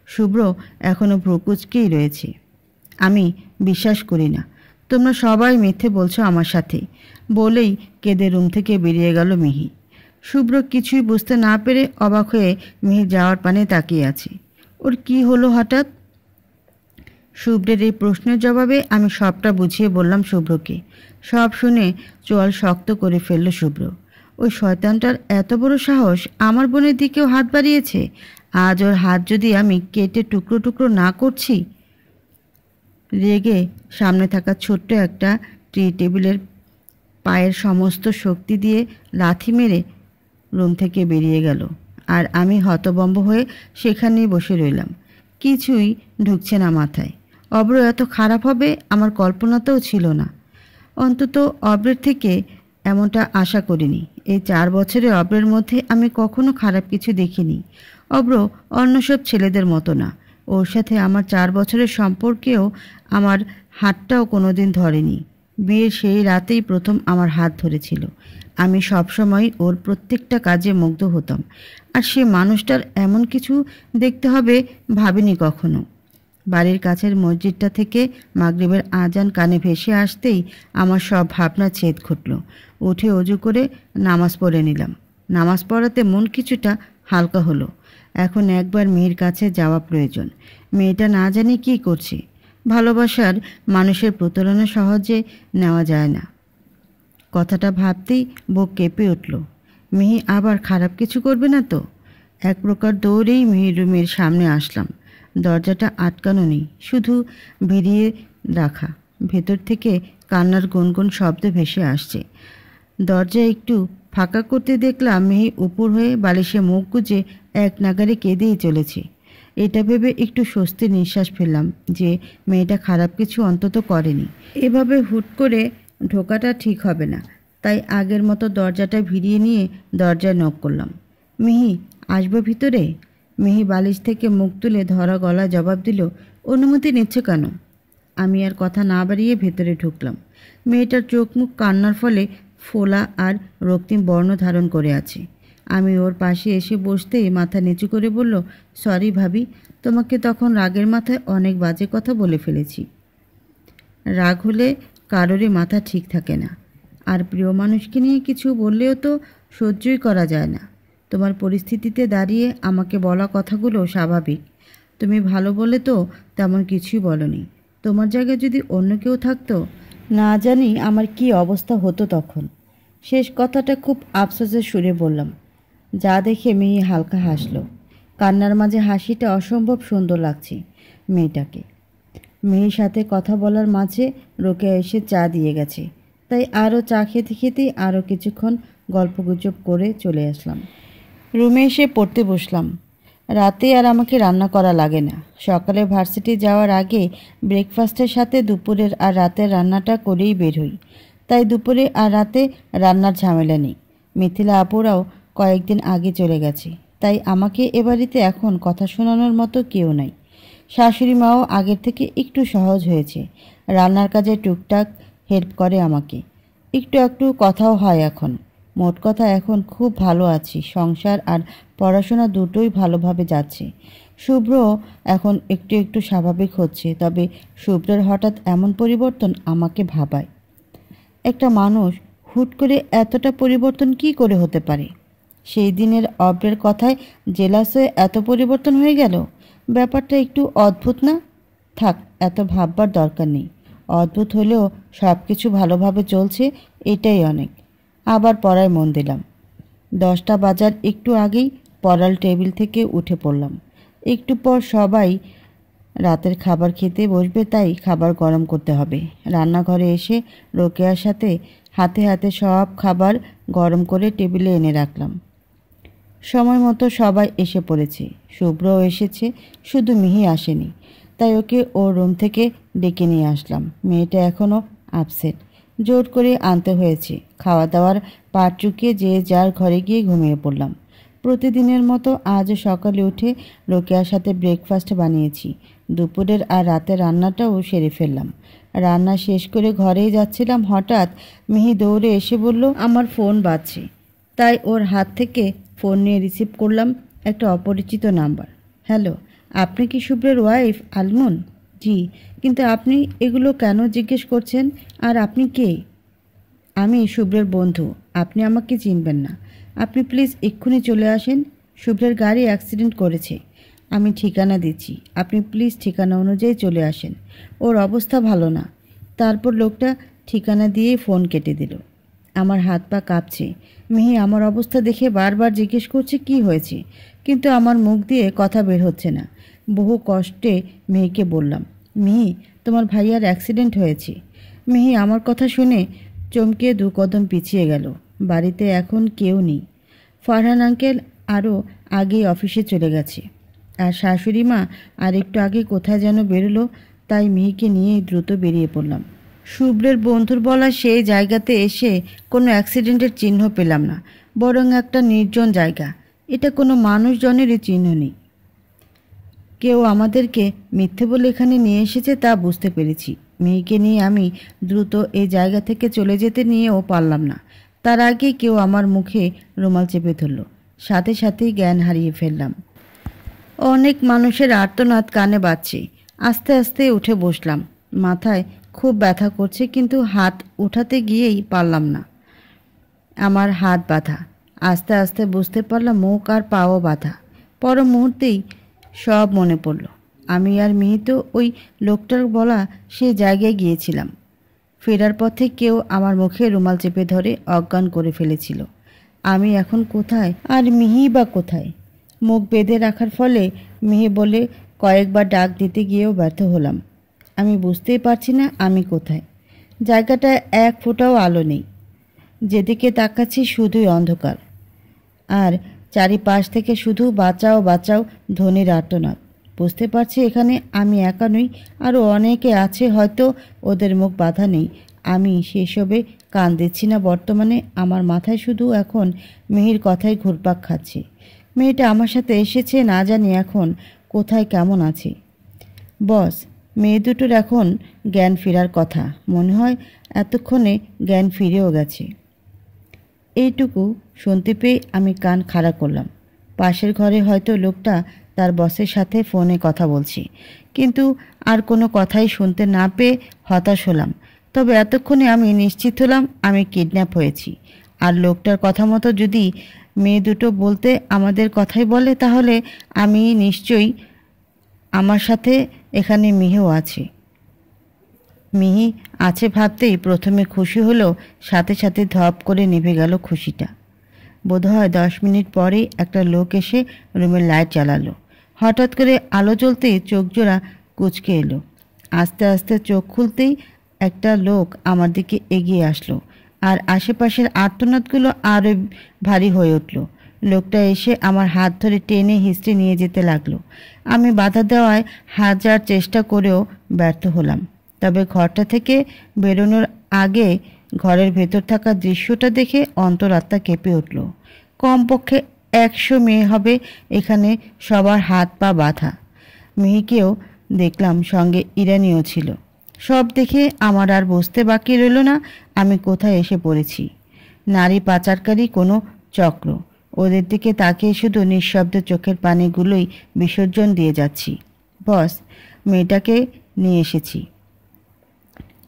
[SPEAKER 1] শুভ্র এখনও ভ্রুকুচকেই রয়েছে। আমি বিশ্বাস করি না। তোমরা সবাই মিথ্যে বলছো আমার সাথে, বলেই কেঁদে রুম থেকে বেরিয়ে গেল মিহি। শুভ্র কিছুই বুঝতে না পেরে অবাক হয়ে মিহি যাওয়ার পানে তাকিয়ে আছে। ওর কি হলো হঠাৎ? শুভ্রের এই প্রশ্নের জবাবে আমি সবটা বুঝিয়ে বললাম শুভ্রকে। সব শুনে চোয়াল শক্ত করে ফেলল শুভ্র। ওই শয়তানটার এত বড় সাহস, আমার বোনের দিকেও হাত বাড়িয়েছে। আজ ওর হাত যদি আমি কেটে টুকরো টুকরো না করছি। রেগে সামনে থাকা ছোট্ট একটা টি টেবিলের পায়ের সমস্ত শক্তি দিয়ে লাথি মেরে রুম থেকে বেরিয়ে গেল। আর আমি হতভম্ব হয়ে সেখানেই বসে রইলাম। কিছুই ঢুকছে না মাথায়। অব্র এত খারাপ হবে আমার কল্পনাতেও ছিল না। অন্তত অব্রের থেকে এমনটা আশা করিনি। এই 4 বছরে অব্রের মধ্যে আমি কখনো খারাপ কিছু দেখিনি। অব্র অন্য সব ছেলেদের মতো না। ওর সাথে আমার 4 বছরের সম্পর্কেও আমার হাতটাও কোনোদিন ধরেনি। বিয়ের সেই রাতেই প্রথম আমার হাত ধরেছিল। আমি সবসময় ওর প্রত্যেকটা কাজে মুগ্ধ হতাম। আর সে মানুষটার এমন কিছু দেখতে হবে ভাবিনি কখনো। বাড়ির কাছের মসজিদটা থেকে মাগরিবের আজান কানে ভেসে আসতেই আমার সব ভাবনা ছেদ ঘটল। উঠে অজু করে নামাজ পড়ে নিলাম। নামাজ পড়াতে মন কিছুটা হালকা হলো। এখন একবার মেয়ের কাছে যাওয়া প্রয়োজন। মেয়েটা না জানি কী করছে। ভালোবাসার মানুষের প্রতারণা সহজে নেওয়া যায় না। কথাটা ভাবতেই বুক কেঁপে উঠল। মিহি আবার খারাপ কিছু করবে না তো? এক প্রকার দৌড়েই মিহির রুমের সামনে আসলাম। দরজাটা আটকানো নেই, শুধু ভিড়িয়ে রাখা। ভেতর থেকে কান্নার গুনগুন শব্দ ভেসে আসছে। দরজা একটু ফাঁকা করতে দেখলাম মিহি উপর হয়ে বালিশে মুখ গুজে এক নাগারে কেঁদেই চলেছে। এটা ভেবে একটু স্বস্তির নিঃশ্বাস ফেললাম যে মেয়েটা খারাপ কিছু অন্তত করেনি। এভাবে হুট করে ঢোকাটা ঠিক হবে না। তাই আগের মতো দরজাটা ভিড়িয়ে নিয়ে দরজায় নক করলাম। মিহি, আসবো ভিতরে? মিহি বালিশ থেকে মুখ তুলে ধরা গলায় জবাব দিল, অনুমতি নিচ্ছ কেন? আমি আর কথা না বাড়িয়ে ভেতরে ঢুকলাম। মেয়েটার চোখ মুখ কান্নার ফলে ফোলা আর রক্তিম বর্ণ ধারণ করে আছে। আমি ওর পাশে এসে বসতেই মাথা নিচু করে বলল, সরি ভাবি, তোমাকে তখন রাগের মাথায় অনেক বাজে কথা বলে ফেলেছি। রাগ হলে কারোরই মাথা ঠিক থাকে না। আর প্রিয় মানুষকে নিয়ে কিছু বললেও তো সহ্যই করা যায় না। তোমার পরিস্থিতিতে দাঁড়িয়ে আমাকে বলা কথাগুলো স্বাভাবিক। তুমি ভালো বলে তো তেমন কিছুই বলনি। তোমার জায়গায় যদি অন্য কেউ থাকতো, না জানি আমার কি অবস্থা হতো তখন। শেষ কথাটা খুব আফসোসের সুরে বললাম। যা দেখে মেয়ে হালকা হাসলো। কান্নার মাঝে হাসিটা অসম্ভব সুন্দর লাগছে মেয়েটাকে। মেয়ের সাথে কথা বলার মাঝে রোকেয়া এসে চা দিয়ে গেছে। তাই আরও চা খেতে খেতেই আরও কিছুক্ষণ গল্পগুজব করে চলে আসলাম। রুমে এসে পড়তে বসলাম। রাতে আর আমাকে রান্না করা লাগে না। সকালে ভার্সিটি যাওয়ার আগে ব্রেকফাস্টের সাথে দুপুরের আর রাতের রান্নাটা করেই বের হই। তাই দুপুরে আর রাতে রান্নার ঝামেলা নেই। মিথিলা আপুরাও কয়েকদিন আগে চলে গেছে। তাই আমাকে এ বাড়িতে এখন কথা শোনানোর মতো কেউ নাই। শাশুড়ি মাও আগের থেকে একটু সহজ হয়েছে। রান্নার কাজে টুকটাক হেল্প করে আমাকে। একটু একটু কথাও হয় এখন। মোট কথা এখন খুব ভালো আছি। সংসার আর পড়াশোনা দুটোই ভালোভাবে যাচ্ছে। শুভ্র এখন একটু একটু স্বাভাবিক হচ্ছে। তবে শুভ্রের হঠাৎ এমন পরিবর্তন আমাকে ভাবায়। একটা মানুষ হুট করে এতটা পরিবর্তন কি করে হতে পারে? সেই দিনের অব্রের কথায় জেলাস হয়ে এত পরিবর্তন হয়ে গেল। ব্যাপারটা একটু অদ্ভুত না? থাক, এত ভাববার দরকার নেই। অদ্ভুত হলেও সব কিছু ভালোভাবে চলছে, এটাই অনেক। আবার পড়ায় মন দিলাম। 10টা বাজার একটু আগেই পড়ার টেবিল থেকে উঠে পড়লাম। একটু পর সবাই রাতের খাবার খেতে বসবে, তাই খাবার গরম করতে হবে। রান্নাঘরে এসে রোকেয়ার সাথে হাতে হাতে সব খাবার গরম করে টেবিলে এনে রাখলাম। সময় মতো সবাই এসে পড়েছে। শুভ্রও এসেছে, শুধু মিহি আসেনি। তাই ওকে ওর রুম থেকে ডেকে নিয়ে আসলাম। মেয়েটা এখনও আপসেট। জোর করে আনতে হয়েছে। খাওয়া দাওয়ার পাট চুকিয়ে যে যার ঘরে গিয়ে ঘুমিয়ে পড়লাম। প্রতিদিনের মতো আজও সকালে উঠে রোকেয়ার সাথে ব্রেকফাস্ট বানিয়েছি। দুপুরের আর রাতের রান্নাটাও সেরে ফেললাম। রান্না শেষ করে ঘরেই যাচ্ছিলাম, হঠাৎ মিহি দৌড়ে এসে বলল, আমার ফোন বাজছে। তাই ওর হাত থেকে ফোন নিয়ে রিসিভ করলাম। একটা অপরিচিত নাম্বার। হ্যালো, আপনি কি শুভ্রের ওয়াইফ আলমুন? জি, কিন্তু আপনি এগুলো কেন জিজ্ঞেস করছেন? আর আপনি কে? আমি শুভ্রের বন্ধু। আপনি আমাকে চিনবেন না। আপনি প্লিজ এক্ষুনি চলে আসেন। শুভ্রের গাড়ি অ্যাক্সিডেন্ট করেছে। আমি ঠিকানা দিচ্ছি। আপনি প্লিজ ঠিকানা অনুযায়ী চলে আসেন। ওর অবস্থা ভালো না। তারপর লোকটা ঠিকানা দিয়েই ফোন কেটে দিল। আমার হাত পা কাঁপছে। মিহি আমার অবস্থা দেখে বারবার জিজ্ঞেস করছে কি হয়েছে, কিন্তু আমার মুখ দিয়ে কথা বের হচ্ছে না। বহু কষ্টে মিহিকে বললাম, মিহি, তোমার ভাইয়ার অ্যাক্সিডেন্ট হয়েছে। মিহি আমার কথা শুনে চমকে দু কদম পিছিয়ে গেল। বাড়িতে এখন কেউ নেই। ফারহান আঙ্কেল আরও আগেই অফিসে চলে গেছে, আর শাশুড়ি মা আর একটু আগে কোথায় যেন বেরোলো। তাই মিহিকে নিয়ে দ্রুত বেরিয়ে পড়লাম। শুভ্রের বন্ধুর বলা সেই জায়গাতে এসে কোনো অ্যাক্সিডেন্টের চিহ্ন পেলাম না, বরং একটা নির্জন জায়গা। এটা কোনো মানুষজনেরই চিহ্ন নেই। কেউ আমাদেরকে মিথ্যে বলে এখানে নিয়ে এসেছে তা বুঝতে পেরেছি। মেয়েকে নিয়ে আমি দ্রুত এই জায়গা থেকে চলে যেতে নিয়েও পারলাম না। তার আগে কেউ আমার মুখে রুমাল চেপে ধরল। সাথে সাথেই জ্ঞান হারিয়ে ফেললাম। অনেক মানুষের আর্তনাদ কানে বাজছে। আস্তে আস্তে উঠে বসলাম। মাথায় খুব ব্যথা করছে, কিন্তু হাত উঠাতে গিয়েই পারলাম না। আমার হাত বাঁধা। আস্তে আস্তে বুঝতে পারলাম মুখ আর পাও বাঁধা। পর মুহূর্তেই সব মনে পড়ল। আমি আর মিহি তো ওই লোকটার বলা সেই জায়গায় গিয়েছিলাম। ফেরার পথে কেউ আমার মুখে রুমাল চেপে ধরে অজ্ঞান করে ফেলেছিল। আমি এখন কোথায়, আর মিহি বা কোথায়? মুখ বেঁধে রাখার ফলে মিহি বলে কয়েকবার ডাক দিতে গিয়েও ব্যর্থ হলাম। আমি বুঝতেই পারছি না আমি কোথায়। জায়গাটায় এক ফোঁটাও আলো নেই। যেদিকে তাকাচ্ছি শুধুই অন্ধকার, আর চারিপাশ থেকে শুধু বাঁচাও বাঁচাও ধ্বনির আর্তনাদ। বুঝতে পারছি এখানে আমি একা নই, আরও অনেকে আছে, হয়তো ওদের মুখ বাধা নেই। আমি সেসবে কান দিচ্ছি না বর্তমানে। আমার মাথায় শুধু এখন মেহির কথাই ঘুরপাক খাচ্ছে। মেয়েটা আমার সাথে এসেছে, না জানি এখন কোথায় কেমন আছে। বস, মেয়ে দুটোর এখন জ্ঞান ফেরার কথা। মনে হয় এতক্ষণে জ্ঞান ফিরেও গেছে। এইটুকু শুনতে পেয়ে আমি কান খাড়া করলাম। পাশের ঘরে হয়তো লোকটা তার বসের সাথে ফোনে কথা বলছি, কিন্তু আর কোনো কথাই শুনতে না পেয়ে হতাশ হলাম। তবে এতক্ষণে আমি নিশ্চিত হলাম আমি কিডন্যাপ হয়েছি। আর লোকটার কথা মতো যদি মেয়ে দুটো বলতে আমাদের কথাই বলে, তাহলে আমি নিশ্চয়ই, আমার সাথে এখানে মিহিও আছে। মিহি আছে ভাবতেই প্রথমে খুশি হলেও সাথে সাথে ধপ করে নিভে গেল খুশিটা। বোধহয় 10 মিনিট পরেই একটা লোক এসে রুমের লাইট জ্বালালো। হঠাৎ করে আলো জ্বলতেই চোখ জোড়া কুঁচকে এলো। আস্তে আস্তে চোখ খুলতেই একটা লোক আমার দিকে এগিয়ে আসলো, আর আশেপাশের আর্তনাদগুলো আরও ভারী হয়ে উঠল। লোকটা এসে আমার হাত ধরে টেনে হিঁচড়ে নিয়ে যেতে লাগলো। আমি বাধা দেওয়ায় হাজার চেষ্টা করেও ব্যর্থ হলাম। তবে ঘরটা থেকে বেরোনোর আগে ঘরের ভেতর থাকা দৃশ্যটা দেখে অন্তরাত্মা কেঁপে উঠল। কমপক্ষে 100 মেয়ে হবে এখানে, সবার হাত পা বাঁধা। মিহিকেও দেখলাম, সঙ্গে ইরানিও ছিল। সব দেখে আমার আর বুঝতে বাকি রইল না আমি কোথায় এসে পড়েছি। নারী পাচারকারী কোনো চক্র। ওদের দিকে তাকিয়ে শুধু নিঃশব্দ চোখের পানিগুলোই বিসর্জন দিয়ে যাচ্ছি। বস, মেয়েটাকে নিয়ে এসেছি।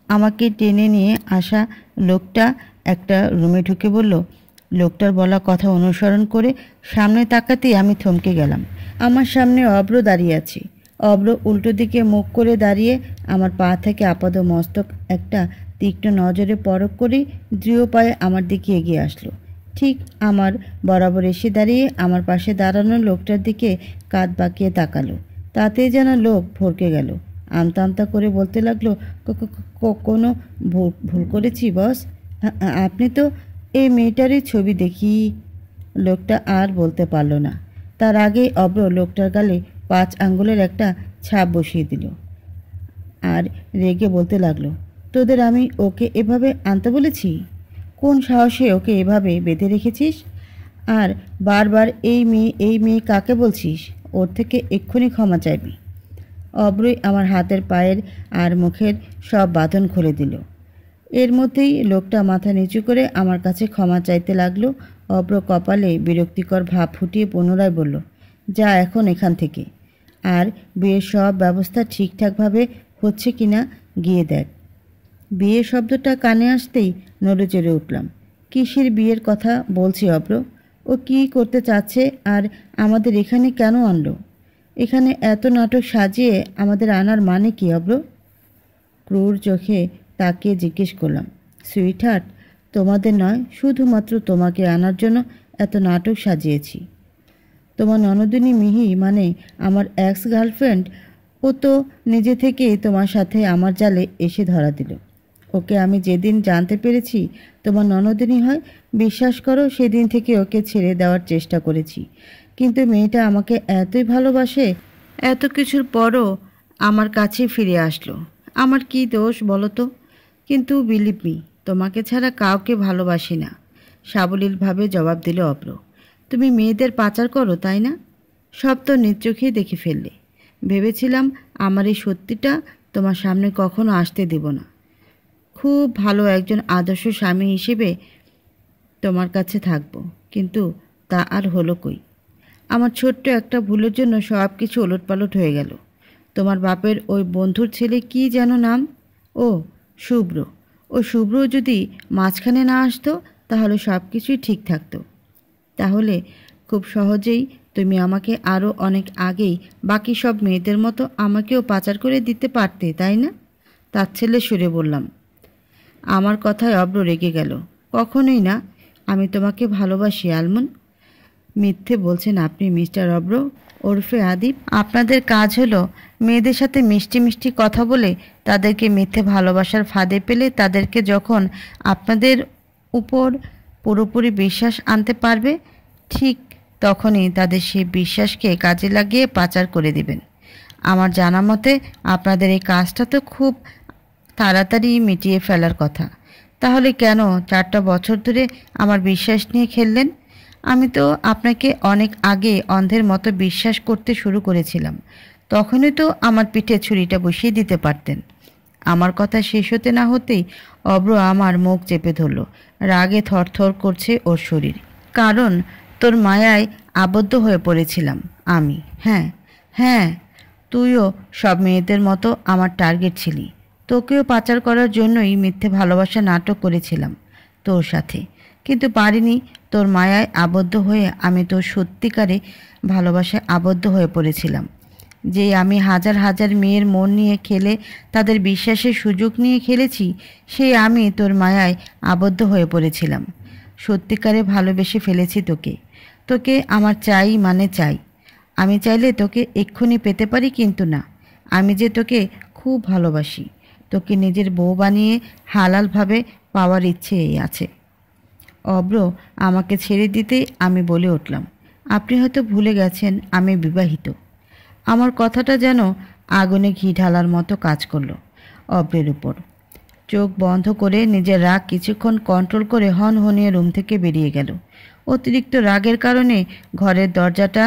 [SPEAKER 1] আমাকে টেনে নিয়ে আসা লোকটা একটা রুমে ঢুকে বলল। লোকটার বলা কথা অনুসরণ করে সামনে তাকাতেই আমি থমকে গেলাম। আমার সামনে অব্র দাঁড়িয়ে আছে। অব্র উল্টো দিকে মুখ করে দাঁড়িয়ে আমার পা থেকে আপাদ মস্তক একটা তীক্ষ্ণ নজরে পরখ করে দৃঢ় পায়ে আমার দিকে এগিয়ে আসলো। ঠিক আমার বরাবর এসে দাঁড়িয়ে আমার পাশে দাঁড়ানো লোকটার দিকে কাঁধ বাঁকিয়ে তাকালো। তাতেই যেন লোক ভরকে গেল। আমতা আমতা করে বলতে লাগলো, কোনো ভুল করেছি বস? আপনি তো এই মেয়েটারই ছবি দেখি। লোকটা আর বলতে পারল না। তার আগেই অব্র লোকটার গালে 5 আঙ্গুলের একটা ছাপ বসিয়ে দিল, আর রেগে বলতে লাগলো, তোদের আমি ওকে এভাবে আনতে বলেছি? কোন সাহসে ওকে এভাবে বেঁধে রেখেছিস? আর বারবার এই মেয়ে কাকে বলছিস? ওর থেকে এক্ষুনি ক্ষমা চাইবি। অব্রই আমার হাতের পায়ের আর মুখের সব বাঁধন খুলে দিল। এর মধ্যেই লোকটা মাথা নিচু করে আমার কাছে ক্ষমা চাইতে লাগলো। অব্র কপালে বিরক্তিকর ভাব ফুটিয়ে পুনরায় বলল, যা এখন এখান থেকে। আর বিয়ের সব ব্যবস্থা ঠিকঠাকভাবে হচ্ছে কিনা গিয়ে দেখ। বিয়ে শব্দটা কানে আসতেই নড়ে চড়ে উঠলাম। কিসের বিয়ের কথা বলছি অব্র? ও কী করতে চাচ্ছে আর আমাদের এখানে কেন আনলো? এখানে এত নাটক সাজিয়ে আমাদের আনার মানে কি অব্র? ক্রূর চোখে তাকিয়ে জিজ্ঞেস করলাম। সুইট হার্ট, তোমাদের নয়, শুধুমাত্র তোমাকে আনার জন্য এত নাটক সাজিয়েছি। তোমার ননদিনী মিহি মানে আমার এক্স গার্লফ্রেন্ড, ও তো নিজে থেকেই তোমার সাথে আমার জালে এসে ধরা দিল। ওকে আমি যেদিন জানতে পেরেছি তোমার ননদিনী হয়, বিশ্বাস করো সেদিন থেকে ওকে ছেড়ে দেওয়ার চেষ্টা করেছি, কিন্তু মেয়েটা আমাকে এতই ভালোবাসে, এত কিছুর পরও আমার কাছে ফিরে আসলো। আমার কি দোষ বলো তো? কিন্তু বিলিভ মি, তোমাকে ছাড়া কাউকে ভালোবাসি না, সাবলীলভাবে জবাব দিল অব্র। তুমি মেয়েদের পাচার করো তাই না? সব তো নিজ চোখেই দেখে ফেললে। ভেবেছিলাম আমার এই সত্যিটা তোমার সামনে কখনো আসতে দেব না। খুব ভালো একজন আদর্শ স্বামী হিসেবে তোমার কাছে থাকবো, কিন্তু তা আর হলো কই। আমার ছোট্ট একটা ভুলের জন্য সব কিছু ওলটপালট হয়ে গেল। তোমার বাপের ওই বন্ধুর ছেলে কি যেন নাম? ও শুভ্র। ও শুভ্র যদি মাঝখানে না আসতো তাহলে সব কিছুই ঠিক থাকতো। তাহলে খুব সহজেই তুমি আমাকে আরও অনেক আগেই বাকি সব মেয়েদের মতো আমাকেও পাচার করে দিতে পারতে, তাই না? তাচ্ছিল্যের সুরে বললাম। আমার কথায় অব্র রেগে গেল। কখনোই না, আমি তোমাকে ভালোবাসি আলমন। মিথ্যে বলছেন আপনি মিস্টার অব্র ওরফে আদিব। আপনাদের কাজ হলো মেয়েদের সাথে মিষ্টি মিষ্টি কথা বলে তাদেরকে মিথ্যে ভালোবাসার ফাঁদে পেলে তাদেরকে যখন আপনাদের উপর পুরোপুরি বিশ্বাস আনতে পারবে, ঠিক তখনই তাদের সেই বিশ্বাসকে কাজে লাগিয়ে পাচার করে দিবেন। আমার জানা মতে আপনাদের এই কাজটা তো খুব তাড়াতাড়ি মিটিয়ে ফেলার কথা। তাহলে কেন 4টা বছর ধরে আমার বিশ্বাস নিয়ে খেললেন? আমি তো আপনাকে অনেক আগে অন্ধের মতো বিশ্বাস করতে শুরু করেছিলাম। তখনই তো আমার পিঠে ছুরিটা বসিয়ে দিতে পারতেন। আমার কথা শেষ হতে না হতেই অব্র আমার মুখ চেপে ধরল। রাগে থরথর করছে ওর শরীর। কারণ তোর মায়ায় আবদ্ধ হয়ে পড়েছিলাম আমি। হ্যাঁ হ্যাঁ, তুইও সব মেয়েদের মতো আমার টার্গেট ছিলি। তোকেও পাচার করার জন্যই মিথ্যে ভালোবাসা নাটক করেছিলাম তোর সাথে, কিন্তু পারিনি। তোর মায়ায় আবদ্ধ হয়ে আমি তোর সত্যিকারে ভালোবাসায় আবদ্ধ হয়ে পড়েছিলাম। যে আমি হাজার হাজার মেয়ের মন নিয়ে খেলে তাদের বিশ্বাসের সুযোগ নিয়ে খেলেছি, সেই আমি তোর মায়ায় আবদ্ধ হয়ে পড়েছিলাম। সত্যিকারে ভালোবেসে ফেলেছি তোকে। তোকে আমার চাই মানে চাই। আমি চাইলে তোকে এক্ষুনি পেতে পারি, কিন্তু না, আমি যে তোকে খুব ভালোবাসি। তোকে নিজের বউ বানিয়ে হালালভাবে পাওয়ার ইচ্ছে আছে। অব্র আমাকে ছেড়ে দিতেই আমি বলে উঠলাম, আপনি হয়তো ভুলে গেছেন আমি বিবাহিত। আমার কথাটা যেন আগুনে ঘি ঢালার মতো কাজ করলো অব্রের উপর। চোখ বন্ধ করে নিজের রাগ কিছুক্ষণ কন্ট্রোল করে হনহনিয়ে রুম থেকে বেরিয়ে গেল। অতিরিক্ত রাগের কারণে ঘরের দরজাটা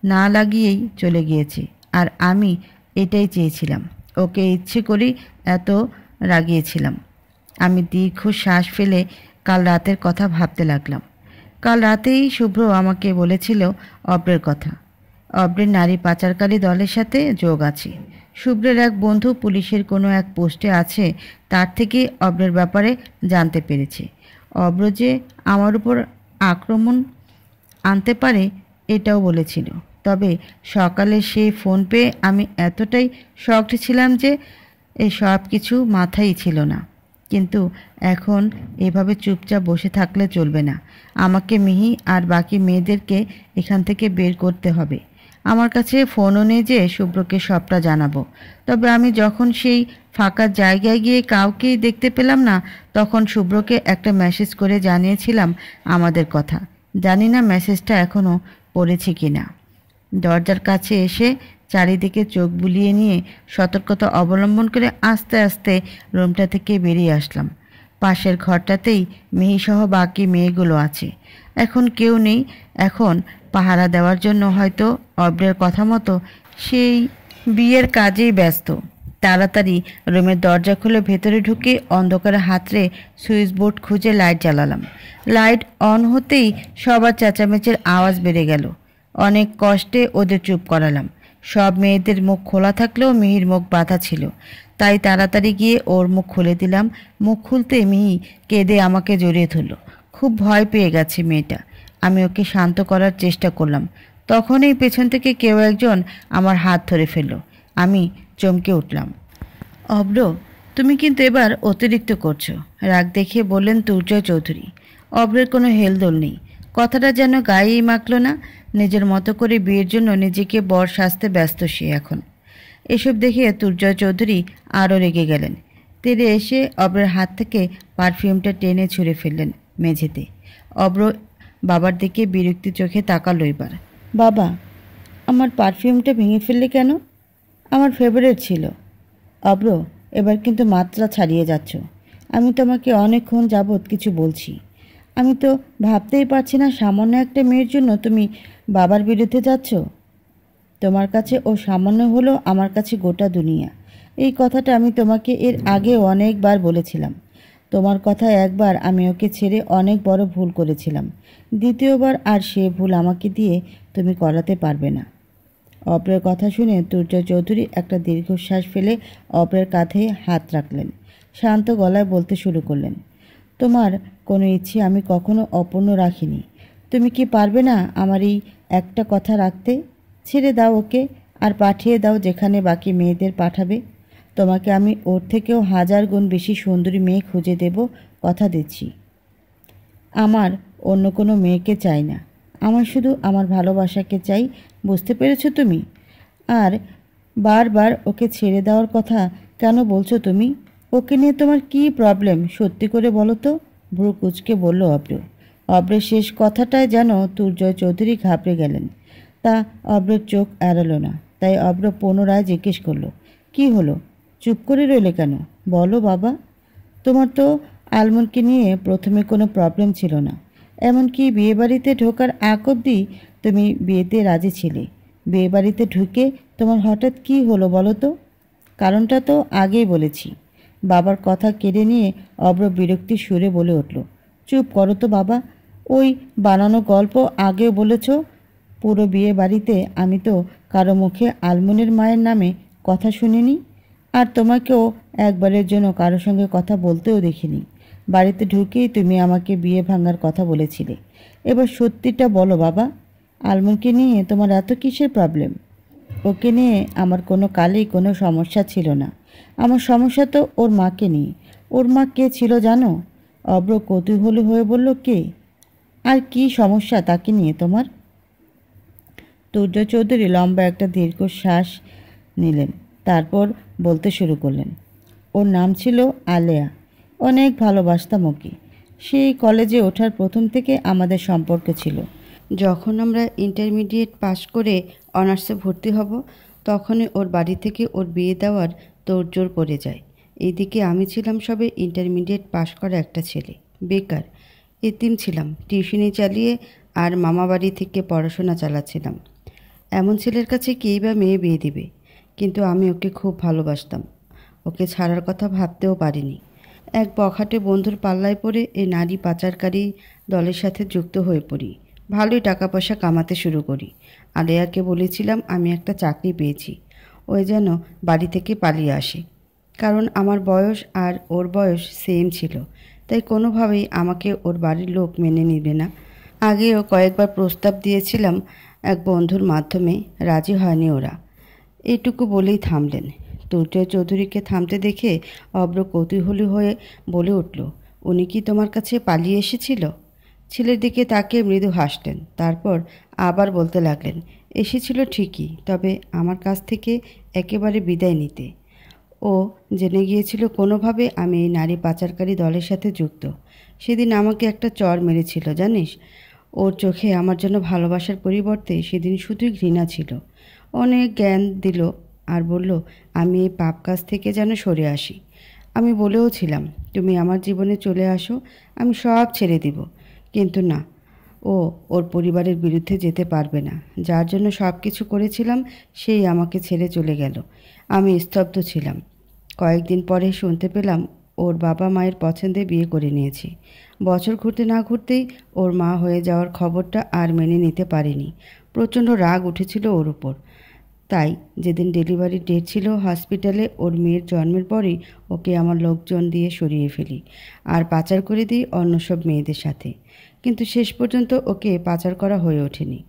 [SPEAKER 1] না লাগিয়েই চলে গিয়েছে। আর আমি এটাই চেয়েছিলাম, ওকে ইচ্ছে করেই এত রাগিয়েছিলাম। আমি দীর্ঘ শ্বাস ফেলে কাল রাতের কথা ভাবতে লাগলাম। কাল রাতেই শুভ্র আমাকে বলেছিল অব্রের কথা। অব্রের নারী পাচারকারী দলের সাথে যোগ আছে। শুভ্রের এক বন্ধু পুলিশের কোনো এক পোস্টে আছে, তার থেকে অব্রের ব্যাপারে জানতে পেরেছে। অব্র যে আমার উপর আক্রমণ আনতে পারে এটাও বলেছিল। তবে সকালে সেই ফোন পেয়ে আমি এতটাই শকড ছিলাম যে এই সব কিছু মাথায় ছিল না। কিন্তু এখন এভাবে চুপচাপ বসে থাকলে চলবে না। আমাকে মিহি আর বাকি মেয়েদেরকে এখান থেকে বের করতে হবে। আমার কাছে ফোনও নেই যে শুভ্রকে সবটা জানাবো। তবে আমি যখন সেই ফাঁকা জায়গায় গিয়ে কাউকেই দেখতে পেলাম না, তখন শুভ্রকে একটা মেসেজ করে জানিয়েছিলাম আমাদের কথা। জানি না মেসেজটা এখনও পড়েছে কি না। দরজার কাছে এসে চারিদিকে চোখ বুলিয়ে নিয়ে সতর্কতা অবলম্বন করে আস্তে আস্তে রুমটা থেকে বেরিয়ে আসলাম। পাশের ঘরটাতেই মিহিসহ বাকি মেয়েগুলো আছে। এখন কেউ নেই। এখন পাহারা দেওয়ার জন্য হয়তো অব্রের কথা মতো সেই বিয়ের কাজেই ব্যস্ত। তাড়াতাড়ি রুমের দরজা খুলে ভেতরে ঢুকে অন্ধকারে হাতড়ে সুইচ বোর্ড খুঁজে লাইট জ্বালালাম। লাইট অন হতেই সবার চেঁচামেচির আওয়াজ বেড়ে গেল। অনেক কষ্টে ওদের চুপ করালাম। সব মেয়েদের মুখ খোলা থাকলেও মিহির মুখ বাঁধা ছিল, তাই তাড়াতাড়ি গিয়ে ওর মুখ খুলে দিলাম। মুখ খুলতে মিহি কেঁদে আমাকে জড়িয়ে ধরল। খুব ভয় পেয়ে গেছে মেয়েটা। আমি ওকে শান্ত করার চেষ্টা করলাম, তখনই পেছন থেকে কেউ একজন আমার হাত ধরে ফেলল। আমি চমকে উঠলাম। অব্র, তুমি কিন্তু এবার অতিরিক্ত করছো, রাগ দেখিয়ে বললেন দুর্জয় চৌধুরী। অব্রের কোনো হেলদোল নেই, কথাটা যেন গায়েই মাখল না। নিজের মতো করে বিয়ের জন্য নিজেকে বর সাজতে ব্যস্ত সে এখন। এসব দেখে দুর্জয় চৌধুরী আরও রেগে গেলেন। তেড়ে এসে অব্রের হাত থেকে পারফিউমটা টেনে ছুঁড়ে ফেললেন মেঝেতে। অব্র বাবার দিকে বিরক্তি চোখে তাকালো এবার। বাবা, আমার পারফিউমটা ভেঙে ফেললে কেন? আমার ফেভারিট ছিল। অব্র, এবার কিন্তু মাত্রা ছাড়িয়ে যাচ্ছ। আমি তোমাকে অনেকক্ষণ যাবৎ কিছু বলছি। আমি তো ভাবতেই পারছি না সামান্য একটা মেয়ের জন্য তুমি বাবার বিরুদ্ধে যাচ্ছ। তোমার কাছে ও সামান্য হলো, আমার কাছে গোটা দুনিয়া। এই কথাটা আমি তোমাকে এর আগে অনেকবার বলেছিলাম। তোমার কথা একবার আমি ওকে ছেড়ে অনেক বড় ভুল করেছিলাম। দ্বিতীয়বার আর সে ভুল আমাকে দিয়ে তুমি করাতে পারবে না। অব্রের কথা শুনে দুর্জয় চৌধুরী একটা দীর্ঘশ্বাস ফেলে অব্রের কাঁধে হাত রাখলেন। শান্ত গলায় বলতে শুরু করলেন, তোমার কোনো ইচ্ছে আমি কখনো অপূর্ণ রাখিনি। তুমি কি পারবে না আমার এই একটা কথা রাখতে? ছেড়ে দাও ওকে আর পাঠিয়ে দাও যেখানে বাকি মেয়েদের পাঠাবে। তোমাকে আমি ওর থেকেও 1000 গুণ বেশি সুন্দরী মেয়ে খুঁজে দেব, কথা দিচ্ছি। আমার অন্য কোনো মেয়েকে চাই না, আমার শুধু আমার ভালোবাসাকে চাই। বুঝতে পেরেছো তুমি? আর বারবার ওকে ছেড়ে দেওয়ার কথা কেন বলছো তুমি? ওকে নিয়ে তোমার কী প্রবলেম সত্যি করে বলো তো? ভ্রু কুঁচকে বলল অব্র। অব্রের শেষ কথাটায় যেন দুর্জয় চৌধুরী ঘাবড়ে গেলেন। তা অব্রের চোখ এড়ালো না, তাই অব্র পুনরায় জিজ্ঞেস করলো, কি হলো? চুপ করে রইলে কেন? বলো বাবা। তোমার তো আলমনকে নিয়ে প্রথমে কোনো প্রবলেম ছিল না, এমনকি বিয়েবাড়িতে ঢোকার আগ অবধি তুমি বিয়েতে রাজি ছিলে। বিয়েবাড়িতে ঢুকে তোমার হঠাৎ কি হলো বলো তো? কারণটা তো আগেই বলেছি। বাবার কথা কেড়ে নিয়ে অব্র বিরক্তি সুরে বলে উঠল, চুপ করো তো বাবা। ওই বানানো গল্প আগেও বলেছ। পুরো বিয়ে বাড়িতে আমি তো কারো মুখে আলমনের মায়ের নামে কথা শুনিনি, আর তোমাকেও একবারের জন্য কারো সঙ্গে কথা বলতেও দেখিনি। বাড়িতে ঢুকেই তুমি আমাকে বিয়ে ভাঙার কথা বলেছিলে। এবার সত্যিটা বলো বাবা, আলমনকে নিয়ে তোমার এত কিসের প্রবলেম? ওকে নিয়ে আমার কোনো কালেই কোনো সমস্যা ছিল না। আমার সমস্যা তো ওর মাকে নিয়ে। ওর মা কে ছিল জানো? অব্র কৌতূহলী হয়ে বলল, কে? আর কি সমস্যা তাকে নিয়ে তোমার? দুর্জয় চৌধুরী লম্বা একটা দীর্ঘশ্বাস নিলেন, তারপর বলতে শুরু করলেন, ওর নাম ছিল আলেয়া। অনেক ভালোবাসতাম ওকে। সেই কলেজে ওঠার প্রথম থেকে আমাদের সম্পর্ক ছিল। যখন আমরা ইন্টারমিডিয়েট পাশ করে অনার্সে ভর্তি হব, তখনই ওর বাড়ি থেকে ওর বিয়ে দেওয়ার তোড়জোড় পড়ে যায়। এইদিকে আমি ছিলাম সবে ইন্টারমিডিয়েট পাশ করা একটা ছেলে, বেকার, এতিম ছিলাম, টিউশনি চালিয়ে আর মামাবাড়ি থেকে পড়াশোনা চালাচ্ছিলাম। এমন ছেলের কাছে কেই বা মেয়ে বিয়ে দিবে? কিন্তু আমি ওকে খুব ভালোবাসতাম। ওকে ছাড়ার কথা ভাবতেও পারিনি। এক বখাটে বন্ধুর পাল্লায় পড়ে এই নারী পাচারকারী দলের সাথে যুক্ত হয়ে পড়ি। ভালোই টাকা পয়সা কামাতে শুরু করি। আলেয়াকে বলেছিলাম আমি একটা চাকরি পেয়েছি। ওই যেন বাড়ি থেকে পালিয়ে আসে, কারণ আমার বয়স আর ওর বয়স সেম ছিল, তাই কোনোভাবেই আমাকে ওর বাড়ির লোক মেনে নেবে না। আগেও কয়েকবার প্রস্তাব দিয়েছিলাম এক বন্ধুর মাধ্যমে, রাজি হয়নি ওরা। এইটুকু বলেই থামলেন। দুর্জয় চৌধুরীকে থামতে দেখে অব্র কৌতূহলী হয়ে বলে উঠল, উনি কি তোমার কাছে পালিয়ে এসেছিল? ছেলের দিকে তাকে মৃদু হাসলেন, তারপর আবার বলতে লাগলেন, এসেছিল ঠিকই, তবে আমার কাছ থেকে একেবারে বিদায় নিতে। ও জেনে গিয়েছিল কোনোভাবে আমি এই নারী পাচারকারী দলের সাথে যুক্ত। সেদিন আমাকে একটা চর মেরেছিল জানিস। ওর চোখে আমার জন্য ভালোবাসার পরিবর্তে সেদিন শুধুই ঘৃণা ছিল। অনেক জ্ঞান দিল আর বলল আমি এই পাপ কাজ থেকে যেন সরে আসি। আমি বলেও ছিলাম তুমি আমার জীবনে চলে আসো, আমি সব ছেড়ে দিব। কিন্তু না, ও ওর পরিবারের বিরুদ্ধে যেতে পারবে না। যার জন্য সব কিছু করেছিলাম সেই আমাকে ছেড়ে চলে গেল। আমি স্তব্ধ ছিলাম। কয়েকদিন পরে শুনতে পেলাম ওর বাবা মায়ের পছন্দে বিয়ে করে নিয়েছে। বছর ঘুরতে না ঘুরতেই ওর মা হয়ে যাওয়ার খবরটা আর মেনে নিতে পারেনি। প্রচণ্ড রাগ উঠেছিল ওর উপর। তাই যেদিন ডেলিভারির ডেট ছিল হসপিটালে ওর মেয়ের জন্মের পরেই ওকে আমার লোকজন দিয়ে সরিয়ে ফেলি আর পাচার করে দিই অন্য সব মেয়েদের সাথে। কিন্তু শেষ পর্যন্ত ওকে পাচার করা হয়ে ওঠেনি,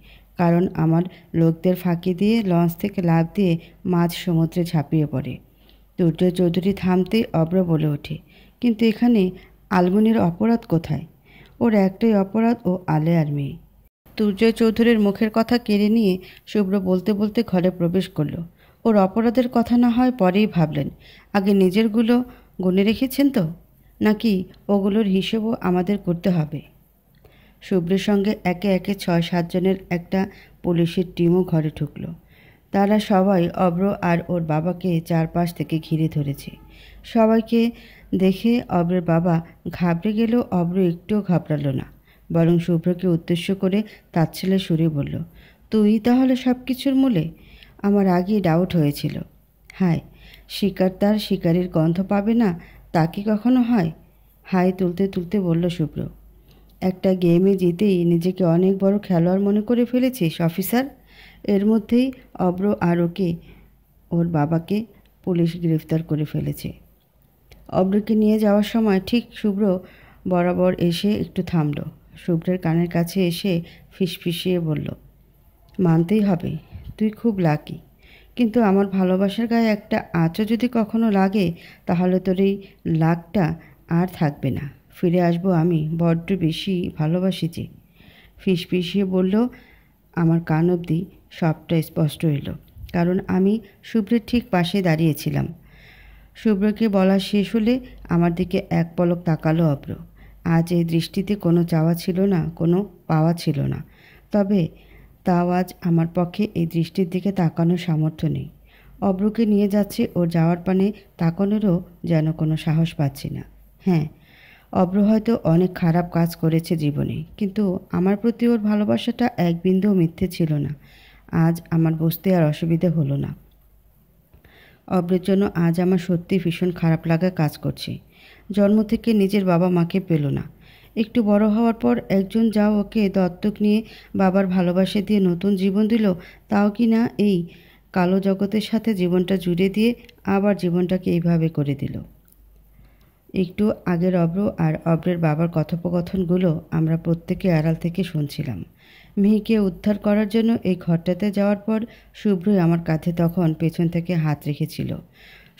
[SPEAKER 1] কারণ আমার লোকদের ফাঁকি দিয়ে লঞ্চ থেকে লাফ দিয়ে মাঝ সমুদ্রে ঝাঁপিয়ে পড়ে। দুর্জয় চৌধুরী থামতেই অব্র বলে ওঠে, কিন্তু এখানে আলমনির অপরাধ কোথায়? ওর একটাই অপরাধ, ও আলেয়ার মেয়ে। দুর্জয় চৌধুরীর মুখের কথা কেড়ে নিয়ে শুভ্র বলতে বলতে ঘরে প্রবেশ করল। ওর অপরাধের কথা না হয় পরেই ভাবলেন, আগে নিজেরগুলো গুনে রেখেছেন তো, নাকি ওগুলোর হিসেবও আমাদের করতে হবে? শুভ্রের সঙ্গে একে একে ৬-৭ জনের একটা পুলিশের টিমও ঘরে ঢুকল। তারা সবাই অব্র আর ওর বাবাকে চারপাশ থেকে ঘিরে ধরেছে। সবাইকে দেখে অব্রের বাবা ঘাবড়ে গেলেও অব্র একটুও ঘাবড়ালো না, বরং শুভ্রকে উদ্দেশ্য করে তাচ্ছিল্যের সুরে বলল, তুই তাহলে সব কিছুর মূলে? আমার আগেই ডাউট হয়েছিল। হায়, শিকার তার শিকারির গন্ধ পাবে না, তা কি কখনো হয়? হাই তুলতে তুলতে বলল শুভ্র, একটা গেমে জিতেই নিজেকে অনেক বড় খেলোয়াড় মনে করে ফেলেছিস অফিসার। এর মধ্যেই অব্র আর ওর বাবাকে পুলিশ গ্রেফতার করে ফেলেছে। অব্রকে নিয়ে যাওয়ার সময় ঠিক শুভ্র বরাবর এসে একটু থামল। শুভ্রের কানের কাছে এসে ফিসফিসিয়ে বলল, মানতেই হবে তুই খুব লাকি, কিন্তু আমার ভালোবাসার গায়ে একটা আঁচও যদি কখনো লাগে তাহলে তোর এই লাকটা আর থাকবে না। ফিরে আসবো আমি, বড্ড বেশি ভালোবাসি যে। ফিসফিসিয়ে বলল, আমার কান অবধি সবটা স্পষ্ট এলো, কারণ আমি শুভ্রের ঠিক পাশে দাঁড়িয়েছিলাম। শুভ্রকে বলা শেষ হলে আমার দিকে এক পলক তাকালো অব্র। আজ এই দৃষ্টিতে কোনো চাওয়া ছিল না, কোনো পাওয়া ছিল না, তবে তাও আজ আমার পক্ষে এই দৃষ্টির দিকে তাকানোর সামর্থ্য নেই। অব্রকে নিয়ে যাচ্ছে, ওর যাওয়ার পানে তাকানোরও যেন কোনো সাহস পাচ্ছি না। হ্যাঁ, অব্র হয়তো অনেক খারাপ কাজ করেছে জীবনে, কিন্তু আমার প্রতি ওর ভালোবাসাটা এক বিন্দুও মিথ্যে ছিল না। আজ আমার বুঝতে আর অসুবিধে হলো না। অব্রের জন্য আজ আমার সত্যি ভীষণ খারাপ লাগা কাজ করছে। জন্ম থেকে নিজের বাবা মাকে পেল না, একটু বড় হওয়ার পর একজন যাও ওকে দত্তক নিয়ে বাবার ভালোবাসা দিয়ে নতুন জীবন দিল, তাও কি না এই কালো জগতের সাথে জীবনটা জুড়ে দিয়ে আবার জীবনটাকে এইভাবে করে দিল। একটু আগের অব্র আর অব্রের বাবার কথোপকথনগুলো আমরা প্রত্যেকে আড়াল থেকে শুনছিলাম। মেয়েকে উদ্ধার করার জন্য এই ঘরটাতে যাওয়ার পর শুভ্রই আমার কাঁধে তখন পেছন থেকে হাত রেখেছিল।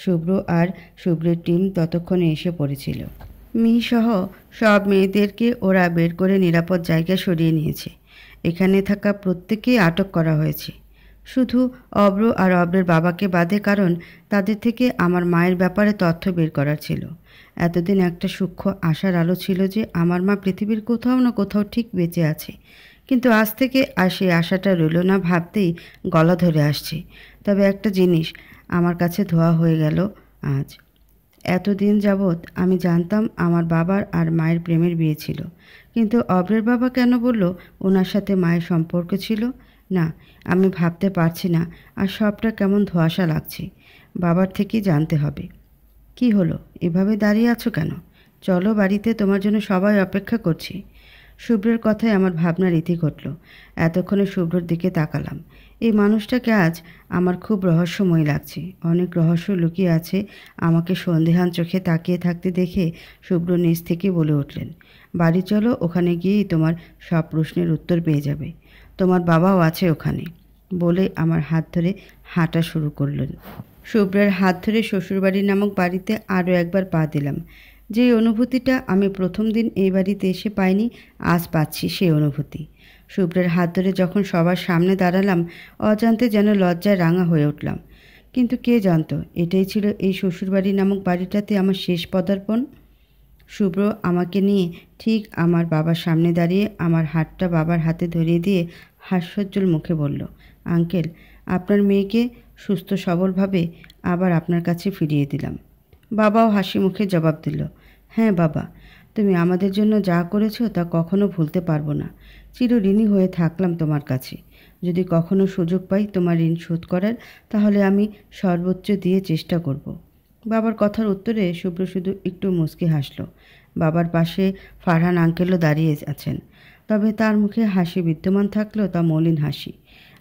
[SPEAKER 1] শুভ্র আর শুভ্রের টিম ততক্ষণে এসে পড়েছিল। মিহিসহ সব মেয়েদেরকে ওরা বের করে নিরাপদ জায়গায় সরিয়ে নিয়েছে। এখানে থাকা প্রত্যেকেই আটক করা হয়েছে, শুধু অব্র আর অব্রের বাবাকে বাদে, কারণ তাদের থেকে আমার মায়ের ব্যাপারে তথ্য বের করার ছিল। এতদিন একটা সূক্ষ্ম আশার আলো ছিল যে আমার মা পৃথিবীর কোথাও না কোথাও ঠিক বেঁচে আছে, কিন্তু আজ থেকে আর সেই আশাটা রইল না, ভাবতেই গলা ধরে আসছে। তবে একটা জিনিস আমার কাছে ধোয়া হয়ে গেল আজ। এতদিন যাবৎ আমি জানতাম আমার বাবার আর মায়ের প্রেমের বিয়ে ছিল, কিন্তু অব্রের বাবা কেন বলল ওনার সাথে মায়ের সম্পর্ক ছিল? না, আমি ভাবতে পারছি না, আর সবটা কেমন ধোঁয়াশা লাগছে। বাবার থেকেই জানতে হবে। কি হলো, এভাবে দাঁড়িয়ে আছো কেন? চলো বাড়িতে, তোমার জন্য সবাই অপেক্ষা করছি। শুভ্রের কথায় আমার ভাবনার ইতি ঘটল। এতক্ষণে শুভ্রর দিকে তাকালাম। এই মানুষটাকে আজ আমার খুব রহস্যময় লাগছে, অনেক রহস্য লুকিয়ে আছে। আমাকে সন্দেহান চোখে তাকিয়ে থাকতে দেখে শুভ্র নিজ থেকে বলে উঠলেন, বাড়ি চলো, ওখানে গিয়েই তোমার সব প্রশ্নের উত্তর পেয়ে যাবে। তোমার বাবাও আছে ওখানে। বলে আমার হাত ধরে হাঁটা শুরু করলেন। শুভ্রের হাত ধরে শ্বশুরবাড়ি নামক বাড়িতে আরও একবার পা দিলাম। যে অনুভূতিটা আমি প্রথম দিন এই বাড়িতে এসে পাইনি, আজ পাচ্ছি সেই অনুভূতি। শুভ্রের হাত ধরে যখন সবার সামনে দাঁড়ালাম, অজান্তে যেন লজ্জায় রাঙা হয়ে উঠলাম। কিন্তু কে জানতো এটাই ছিল এই শ্বশুরবাড়ি নামক বাড়িটাতে আমার শেষ পদার্পণ। শুভ্র আমাকে নিয়ে ঠিক আমার বাবার সামনে দাঁড়িয়ে আমার হাতটা বাবার হাতে ধরিয়ে দিয়ে হাস্যোজ্জ্বল মুখে বলল, আঙ্কেল, আপনার মেয়েকে সুস্থ সবলভাবে আবার আপনার কাছে ফিরিয়ে দিলাম। বাবাও হাসি মুখে জবাব দিল, হ্যাঁ বাবা, তুমি আমাদের জন্য যা করেছো তা কখনো ভুলতে পারবো না। চিরঋণী হয়ে থাকলাম তোমার কাছে। যদি কখনো সুযোগ পাই তোমার ঋণ শোধ করার, তাহলে আমি সর্বোচ্চ দিয়ে চেষ্টা করব। বাবার কথার উত্তরে শুভ্র শুধু একটু মুচকি হাসল। বাবার পাশে ফারহান আঙ্কেলও দাঁড়িয়ে আছেন, তবে তার মুখে হাসি বিদ্যমান থাকলেও তা মলিন হাসি।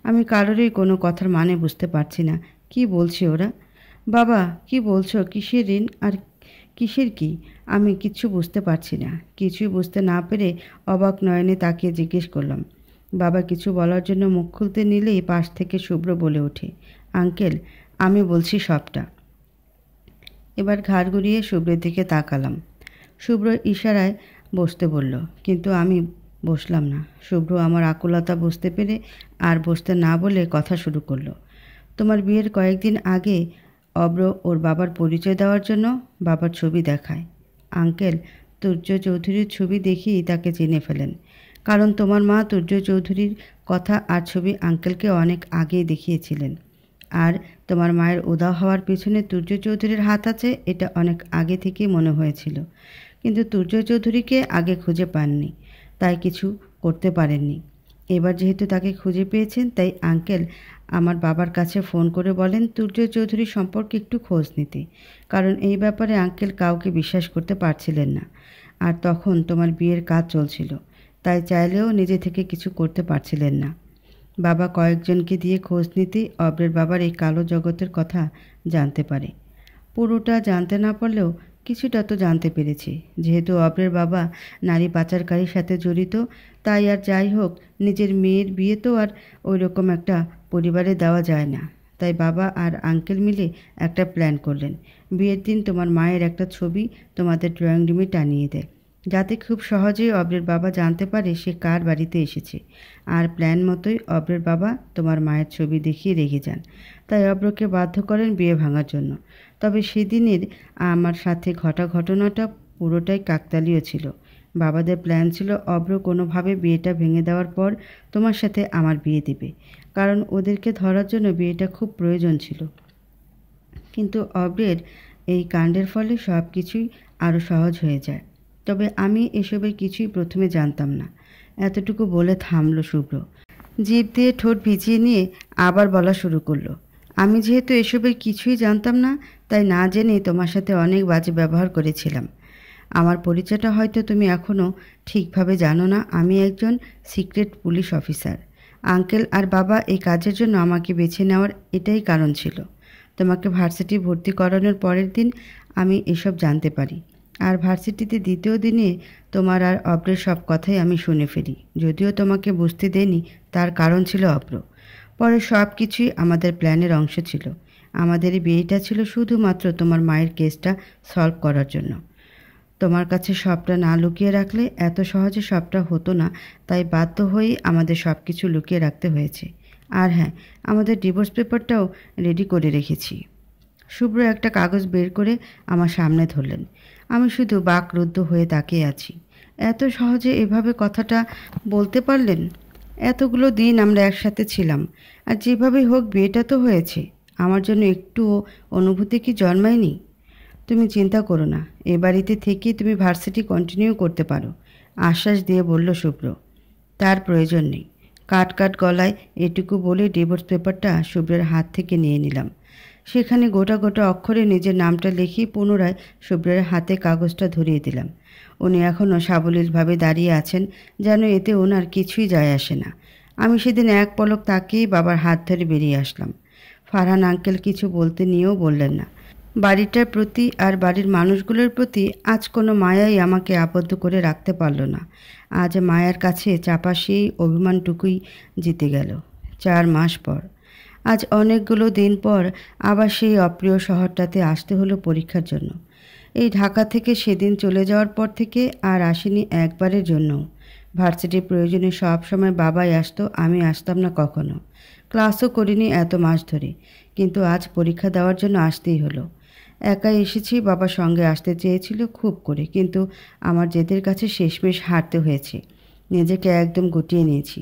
[SPEAKER 1] আমি কারোরই কোনো কথার মানে বুঝতে পারছি না। কি বলছে ওরা? বাবা, কি বলছো? কিসের ঋণ আর কিসের কি? আমি কিচ্ছু বুঝতে পারছি না। কিছুই বুঝতে না পেরে অবাক নয়নে তাকিয়ে জিজ্ঞেস করলাম। বাবা কিছু বলার জন্য মুখ খুলতে নিলেই পাশ থেকে শুভ্র বলে ওঠে, আঙ্কেল, আমি বলছি সবটা। এবার ঘাড় ঘুরিয়ে শুভ্রের দিকে তাকালাম। শুভ্র ইশারায় বসতে বলল, কিন্তু আমি বসলাম না। শুভ্র আমার আকুলতা বুঝতে পেরে আর বসতে না বলে কথা শুরু করলো। তোমার বিয়ের কয়েকদিন আগে অব্র ওর বাবার পরিচয় দেওয়ার জন্য বাবার ছবি দেখায়। আঙ্কেল, তুর্য চৌধুরীর ছবি দেখেই তাকে চিনে ফেলেন। কারণ তোমার মা তুর্য চৌধুরীর কথা আর ছবি আঙ্কেলকে অনেক আগেই দেখিয়েছিলেন। আর তোমার মায়ের উধাও হওয়ার পিছনে তুর্য চৌধুরীর হাত আছে এটা অনেক আগে থেকেই মনে হয়েছিল। কিন্তু তুর্য চৌধুরীকে আগে খুঁজে পাননি, তাই কিছু করতে পারেননি। এবার যেহেতু তাকে খুঁজে পেয়েছেন, তাই আঙ্কেল আমার বাবার কাছে ফোন করে বলেন তুর্য চৌধুরী সম্পর্কে একটু খোঁজ নিতে। কারণ এই ব্যাপারে আঙ্কেল কাউকে বিশ্বাস করতে পারছিলেন না। আর তখন তোমার বিয়ের কাজ চলছিল, তাই চাইলেও নিজে থেকে কিছু করতে পারছিলেন না। বাবা কয়েকজনকে দিয়ে খোঁজ নিতেই অব্রের বাবার এই কালো জগতের কথা জানতে পারে। পুরোটা জানতে না পারলেও কিছুটা তো জানতে পেরেছি। যেহেতু অব্রের বাবা নারী পাচারকারীর সাথে জড়িত, তাই আর যাই হোক নিজের মেয়ের বিয়ে তো আর ওই রকম একটা পরিবারে দেওয়া যায় না। তাই বাবা আর আঙ্কেল মিলে একটা প্ল্যান করলেন। বিয়ের দিন তোমার মায়ের একটা ছবি তোমাদের ড্রয়িং রুমে টানিয়ে দেয়, যাতে খুব সহজেই অব্রের বাবা জানতে পারে সে কার বাড়িতে এসেছে। আর প্ল্যান মতোই অব্রের বাবা তোমার মায়ের ছবি দেখিয়ে রেগে যান। তাই অব্রকে বাধ্য করেন বিয়ে ভাঙার জন্য। তবে সেদিনের আমার সাথে ঘটা ঘটনাটা পুরোটাই কাকতালীয় ছিল। বাবাদের প্ল্যান ছিল অব্র কোনোভাবে বিয়েটা ভেঙে দেওয়ার পর তোমার সাথে আমার বিয়ে দেবে, কারণ ওদেরকে ধরার জন্য বিয়েটা খুব প্রয়োজন ছিল। কিন্তু অব্রের এই কাণ্ডের ফলে সব কিছুই আরও সহজ হয়ে যায়। তবে আমি এসবের কিছুই প্রথমে জানতাম না। এতটুকু বলে থামল শুভ্র। জিভ দিয়ে ঠোঁট ভিজিয়ে নিয়ে আবার বলা শুরু করলো, আমি যেহেতু এসবের কিছুই জানতাম না, তাই না জেনেই তোমার সাথে অনেক বাজে ব্যবহার করেছিলাম। আমার পরিচয়টা হয়তো তুমি এখনও ঠিকভাবে জানো না। আমি একজন সিক্রেট পুলিশ অফিসার। আঙ্কেল আর বাবা এই কাজের জন্য আমাকে বেছে নেওয়ার এটাই কারণ ছিল। তোমাকে ভার্সিটি ভর্তি করানোর পরের দিন আমি এসব জানতে পারি। আর ভার্সিটিতে দ্বিতীয় দিনে তোমার আর অব্রের সব কথাই আমি শুনে ফেলি। যদিও তোমাকে বুঝতে দেইনি, তার কারণ ছিল অব্র। পরে সব কিছুই আমাদের প্ল্যানের অংশ ছিল। আমাদের এই বিয়েটা ছিল শুধুমাত্র তোমার মায়ের কেসটা সলভ করার জন্য। তোমার কাছে সবটা না লুকিয়ে রাখলে এত সহজে সবটা হতো না, তাই বাধ্য হয়েই আমাদের সব কিছু লুকিয়ে রাখতে হয়েছে। আর হ্যাঁ, আমাদের ডিভোর্স পেপারটাও রেডি করে রেখেছি। শুভ্র একটা কাগজ বের করে আমার সামনে ধরলেন। আমি শুধু বাকরুদ্ধ হয়ে তাকিয়ে আছি। এত সহজে এভাবে কথাটা বলতে পারলেন? এতগুলো দিন আমরা একসাথে ছিলাম, আর যেভাবেই হোক বিয়েটা তো হয়েছে। আমার জন্য একটুও অনুভূতি কি জন্মায়নি? তুমি চিন্তা করো না, এ বাড়িতে থেকেই তুমি ভার্সিটি কন্টিনিউ করতে পারো, আশ্বাস দিয়ে বলল শুভ্র। তার প্রয়োজন নেই। কাট কাট গলায় এটুকু বলে ডিভোর্স পেপারটা শুভ্রের হাত থেকে নিয়ে নিলাম। সেখানে গোটা গোটা অক্ষরে নিজের নামটা লিখে পুনরায় শুভ্রের হাতে কাগজটা ধরিয়ে দিলাম। উনি এখনও সাবলীলভাবে দাঁড়িয়ে আছেন, যেন এতে ওনার কিছুই যায় আসে না। আমি সেদিন এক পলক তাকিয়েই বাবার হাত ধরে বেরিয়ে আসলাম। ফারহান আঙ্কেল কিছু বলতে নিয়েও বললেন না। বাড়িটার প্রতি আর বাড়ির মানুষগুলোর প্রতি আজ কোনো মায়াই আমাকে আবদ্ধ করে রাখতে পারল না। আজ মায়ার কাছে চাপা সেই অভিমানটুকুই জিতে গেল। 4 মাস পর, আজ অনেকগুলো দিন পর আবার সেই অপ্রিয় শহরটাতে আসতে হলো পরীক্ষার জন্য। এই ঢাকা থেকে সেদিন চলে যাওয়ার পর থেকে আর আসিনি একবারের জন্য। ভার্সিটির প্রয়োজনে সব সময় বাবাই আসতো, আমি আসতাম না কখনো। ক্লাসও করিনি এত মাস ধরে, কিন্তু আজ পরীক্ষা দেওয়ার জন্য আসতেই হলো। একাই এসেছি, বাবা সঙ্গে আসতে চেয়েছিল খুব করে, কিন্তু আমার জেদের কাছে শেষমেশ হারতে হয়েছে। নিজেকে একদম গুটিয়ে নিয়েছি।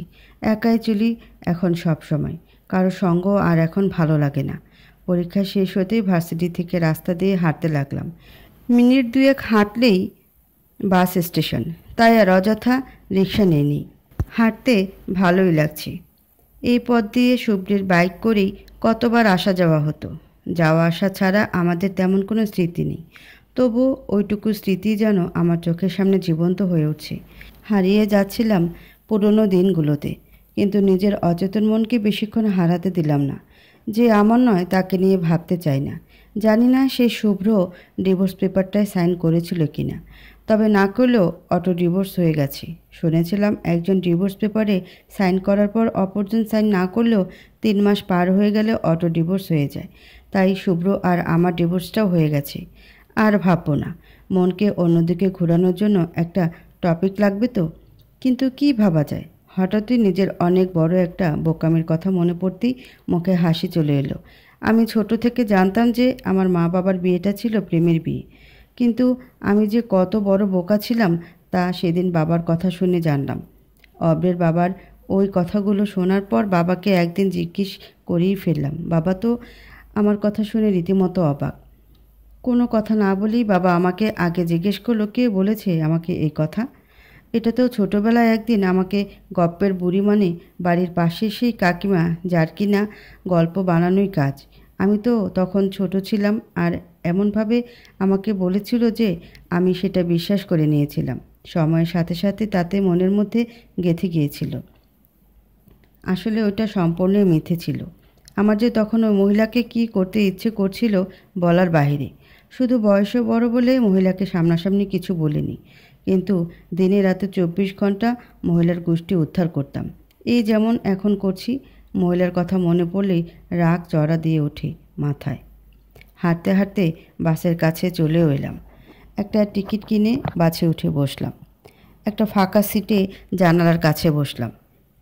[SPEAKER 1] একাই চলি এখন সব সময়, কারো সঙ্গ আর এখন ভালো লাগে না। পরীক্ষা শেষ হতেই ভার্সিটি থেকে রাস্তা দিয়ে হাঁটতে লাগলাম। মিনিট 2 হাঁটলেই বাস স্টেশন, তাই আর অযথা রিক্সা নেইনি। হাঁটতে ভালোই লাগছে। এই পথ দিয়ে শুভ্রের বাইক করেই কতবার আসা যাওয়া হতো। যাওয়া আসা ছাড়া আমাদের তেমন কোনো স্মৃতি নেই। তবু ওইটুকু স্মৃতি যেন আমার চোখের সামনে জীবন্ত হয়ে উঠছে। হারিয়ে যাচ্ছিলাম পুরনো দিনগুলোতে। কিন্তু নিজের অচেতন মনকে বেশিক্ষণ হারাতে দিলাম না। যে আমার নয় তাকে নিয়ে ভাবতে চাই না। জানি না সেই শুভ্র ডিভোর্স পেপারটায় সাইন করেছিল কিনা, তবে না করলেও অটো ডিভোর্স হয়ে গেছে। শুনেছিলাম একজন ডিভোর্স পেপারে সাইন করার পর অপরজন সাইন না করলেও 3 মাস পার হয়ে গেলে অটো ডিভোর্স হয়ে যায়। তাই শুভ্র আর আমার ডিভোর্সটাও হয়ে গেছে। আর ভাববো না। মনকে অন্যদিকে ঘোরানোর জন্য একটা টপিক লাগবে তো। কিন্তু কি ভাবা যায়? হঠাৎই নিজের অনেক বড় একটা বোকামির কথা মনে পড়তেই মুখে হাসি চলে এলো। আমি ছোট থেকে জানতাম যে আমার মা বাবার বিয়েটা ছিল প্রেমের বিয়ে, কিন্তু আমি যে কত বড় বোকা ছিলাম তা সেদিন বাবার কথা শুনে জানলাম। অব্রের বাবার ওই কথাগুলো শোনার পর বাবাকে একদিন জিজ্ঞেস করেই ফেললাম। বাবা তো আমার কথা শুনে রীতিমতো অবাক। কোনো কথা না বলেই বাবা আমাকে আগে জিজ্ঞেস করলো, কে বলেছে আমাকে এই কথা? এটা তো ছোটোবেলায় একদিন আমাকে গপ্পের বুড়ি মানে বাড়ির পাশে সেই কাকিমা, যার কিনা গল্প বানানোই কাজ। আমি তো তখন ছোট ছিলাম, আর এমনভাবে আমাকে বলেছিল যে আমি সেটা বিশ্বাস করে নিয়েছিলাম। সময়ের সাথে সাথে তাতে মনের মধ্যে গেঁথে গিয়েছিল। আসলে ওটা সম্পূর্ণই মিথ্যে ছিল। আমার যে তখন ওই মহিলাকে কী করতে ইচ্ছে করছিল বলার বাহিরে। শুধু বয়সে বড় বলে মহিলাকে সামনাসামনি কিছু বলিনি, কিন্তু দিনে রাতে 24 ঘন্টা মহিলার গোষ্ঠী উদ্ধার করতাম। এই যেমন এখন করছি। মহিলার কথা মনে পড়লেই রাগ চড়া দিয়ে ওঠে মাথায়। হাঁটতে হাঁটতে বাসের কাছে চলেও এলাম। একটা টিকিট কিনে বাসে উঠে বসলাম। একটা ফাঁকা সিটে জানালার কাছে বসলাম।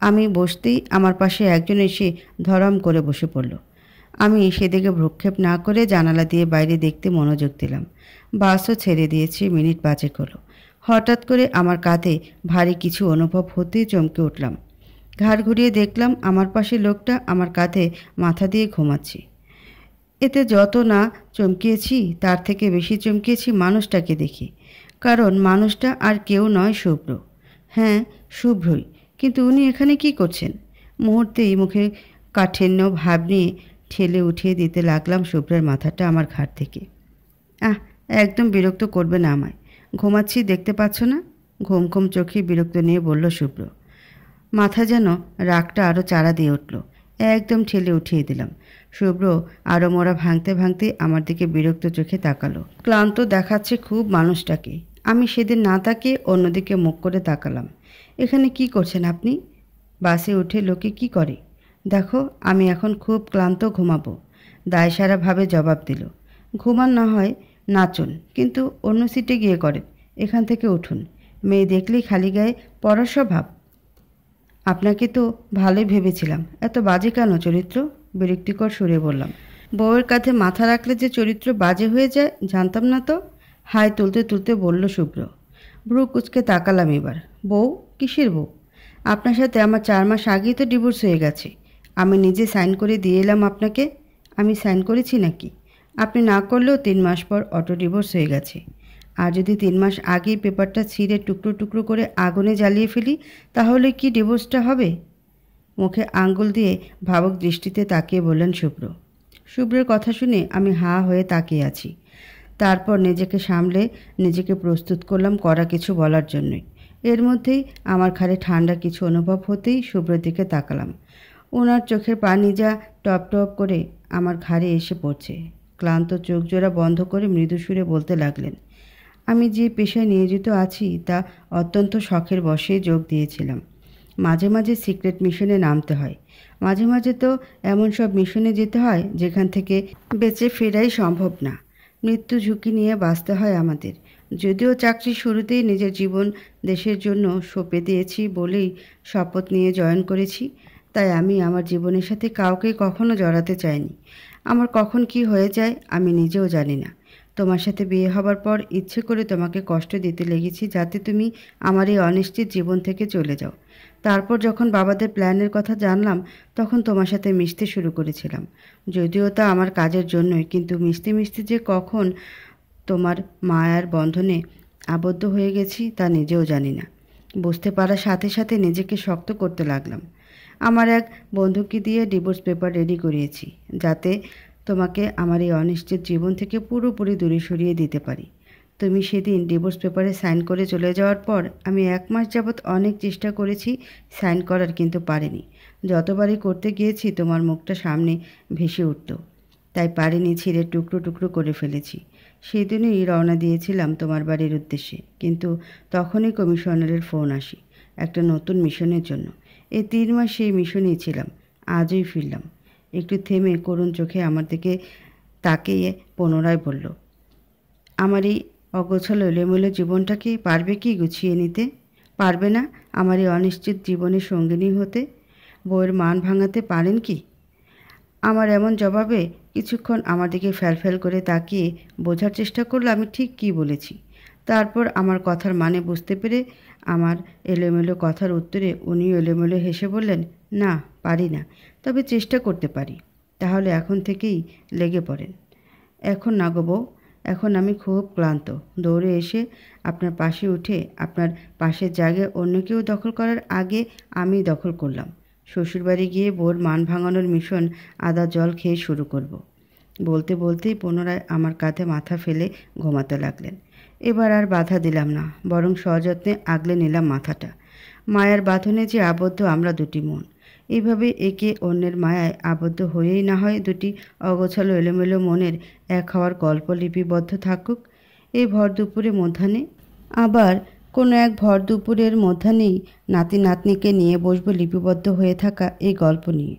[SPEAKER 1] আমি বসতেই আমার পাশে একজন এসে ধরাম করে বসে পড়ল। আমি সেদিকে ভ্রুক্ষেপ না করে জানালা দিয়ে বাইরে দেখতে মনোযোগ দিলাম। বাসও ছেড়ে দিয়েছি, মিনিট 5 হলো। হঠাৎ করে আমার কাঁধে ভারী কিছু অনুভব হতেই চমকে উঠলাম। ঘাড় ঘুরিয়ে দেখলাম আমার পাশে লোকটা আমার কাঁধে মাথা দিয়ে ঘুমাচ্ছে। এতে যত না চমকিয়েছি তার থেকে বেশি চমকিয়েছি মানুষটাকে দেখে। কারণ মানুষটা আর কেউ নয়, শুভ্র। হ্যাঁ, শুভ্রই। কিন্তু উনি এখানে কি করছেন? মুহূর্তেই মুখে কাঠিন্য ভাব নিয়ে ঠেলে উঠিয়ে দিতে লাগলাম শুভ্রের মাথাটা আমার ঘাড় থেকে। একদম বিরক্ত করবে না আমায়। ঘুমাচ্ছি, দেখতে পাচ্ছ না? ঘুম ঘুম চোখে বিরক্ত নিয়ে বলল শুভ্র। মাথা যেন রাগটা আরও চাড়া দিয়ে উঠল। একদম ঠেলে উঠিয়ে দিলাম। শুভ্র আরও মোড়া ভাঙতে ভাঙতে আমার দিকে বিরক্ত চোখে তাকালো। ক্লান্ত দেখাচ্ছে খুব মানুষটাকে। আমি সেদিন না তাকিয়ে অন্যদিকে মুখ করে তাকালাম। এখানে কি করছেন আপনি? বাসে উঠে লোকে কি করে? দেখো, আমি এখন খুব ক্লান্ত, ঘুমাবো। দায়সারাভাবে জবাব দিল। ঘুমান না হয় নাচুন, কিন্তু অন্য সিটে গিয়ে করেন। এখান থেকে উঠুন। মেয়ে দেখলেই খালি গায়ে পড়ার স্বভাব। আপনাকে তো ভালোই ভেবেছিলাম। এত বাজে কেন চরিত্র? বিরক্তিকর সুরে বললাম। বউয়ের কাঁধে মাথা রাখলে যে চরিত্র বাজে হয়ে যায় জানতাম না তো। হাই তুলতে তুলতে বলল শুভ্র। ভ্রু কুচকে তাকালাম এবার। বউ? কিসের বউ? আপনার সাথে আমার 4 মাস আগেই তো ডিভোর্স হয়ে গেছে। আমি নিজে সাইন করে দিয়ে এলাম আপনাকে। আমি সাইন করেছি নাকি? আপনি না করলেও 3 মাস পর অটো ডিভোর্স হয়ে গেছে। আর যদি 3 মাস আগেই পেপারটা ছিঁড়ে টুকরো টুকরো করে আগুনে জ্বালিয়ে ফেলি, তাহলে কি ডিভোর্সটা হবে? মুখে আঙ্গুল দিয়ে ভাবুক দৃষ্টিতে তাকিয়ে বললেন শুভ্র। শুভ্রের কথা শুনে আমি হাঁ হয়ে তাকিয়ে আছি। তারপর নিজেকে সামলে নিজেকে প্রস্তুত করলাম কড়া কিছু বলার জন্যই। এর মধ্যেই আমার ঘাড়ে ঠান্ডা কিছু অনুভব হতেই শুভ্রের দিকে তাকালাম। ওনার চোখের পানি যা টপ টপ করে আমার ঘাড়ে এসে পড়ছে। ক্লান্ত চোখ জোড়া বন্ধ করে মৃদু সুরে বলতে লাগলেন। আমি যে পেশায় নিয়োজিত আছি তা অত্যন্ত শখের বশেই যোগ দিয়েছিলাম। মাঝে মাঝে সিক্রেট মিশনে নামতে হয়। মাঝে মাঝে তো এমন সব মিশনে যেতে হয় যেখান থেকে বেঁচে ফেরাই সম্ভব না। মৃত্যু ঝুঁকি নিয়ে বাঁচতে হয় আমাদের। যদিও চাকরির শুরুতেই নিজের জীবন দেশের জন্য সঁপে দিয়েছি বলেই শপথ নিয়ে জয়েন করেছি, তাই আমি আমার জীবনের সাথে কাউকে কখনো জড়াতে চাইনি। আমার কখন কি হয়ে যায় আমি নিজেও জানি না। তোমার সাথে বিয়ে হবার পর ইচ্ছে করে তোমাকে কষ্ট দিতে লেগেছি যাতে তুমি আমার এই অনিশ্চিত জীবন থেকে চলে যাও। তারপর যখন বাবাদের প্ল্যানের কথা জানলাম তখন তোমার সাথে মিশতে শুরু করেছিলাম। যদিও তা আমার কাজের জন্যই, কিন্তু মিশতে মিশতে যে কখন তোমার মায়ার বন্ধনে আবদ্ধ হয়ে গেছি তা নিজেও জানি না। বুঝতে পারার সাথে সাথে নিজেকে শক্ত করতে লাগলাম। আমার এক বন্ধুকে দিয়ে ডিভোর্স পেপার রেডি করিয়েছি যাতে তোমাকে আমার এই অনিশ্চিত জীবন থেকে পুরোপুরি দূরে সরিয়ে দিতে পারি। তুমি সেদিন ডিভোর্স পেপারে সাইন করে চলে যাওয়ার পর আমি 1 মাস যাবৎ অনেক চেষ্টা করেছি সাইন করার, কিন্তু পারিনি। যতবারই করতে গিয়েছি তোমার মুখটা সামনে ভেসে উঠত, তাই পারিনি, ছিঁড়ে টুকরো টুকরো করে ফেলেছি। সেদিনই রওনা দিয়েছিলাম তোমার বাড়ির উদ্দেশ্যে, কিন্তু তখনই কমিশনারের ফোন আসে একটা নতুন মিশনের জন্য। এই 3 মাস সেই মিশনেই ছিলাম, আজই ফিরলাম। একটু থেমে করুণ চোখে আমার দিকে তাকিয়ে পুনরায় বলল, আমার এই অগোছালো এলোমেলো জীবনটাকে পারবে কি গুছিয়ে নিতে? পারবে না আমার এই অনিশ্চিত জীবনের সঙ্গিনী হতে? বউয়ের মান ভাঙাতে পারেন কি? আমার এমন জবাবে কিছুক্ষণ আমার দিকে ফ্যালফ্যাল করে তাকিয়ে বোঝার চেষ্টা করলো আমি ঠিক কী বলেছি। তারপর আমার কথার মানে বুঝতে পেরে আমার এলোমেলো কথার উত্তরে উনিও এলোমেলো হেসে বললেন, না পারি না, তবে চেষ্টা করতে পারি। তাহলে এখন থেকেই লেগে পড়েন। এখন না গো বউ, এখন আমি খুব ক্লান্ত। দৌড়ে এসে আপনার পাশে উঠে আপনার পাশের জায়গায় অন্য কেউ দখল করার আগে আমি দখল করলাম। শ্বশুরবাড়ি গিয়ে বউর মান ভাঙানোর মিশন আদা জল খেয়ে শুরু করব। বলতে বলতেই পুনরায় আমার কাঁধে মাথা ফেলে ঘুমাতে লাগলেন। এবার আর বাধা দিলাম না, বরং সযত্নে আগলে নিলাম মাথাটা। মায়ার বাঁধনে যে আবদ্ধ আমরা দুটি মন, এইভাবে একে অন্যের মায়ায় আবদ্ধ হয়েই না হয় দুটি অগোছালো এলোমেলো মনের এক হওয়ার গল্প লিপিবদ্ধ থাকুক। এই ভর দুপুরে মধ্যাহ্নে, আবার কোনো এক ভর দুপুরের মধ্যাহ্নেই নাতি নাতনিকে নিয়ে বসবো লিপিবদ্ধ হয়ে থাকা এই গল্প নিয়ে।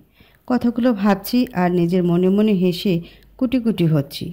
[SPEAKER 1] কথাগুলো ভাবছি আর নিজের মনে মনে হেসে কুটি কুটি হচ্ছি।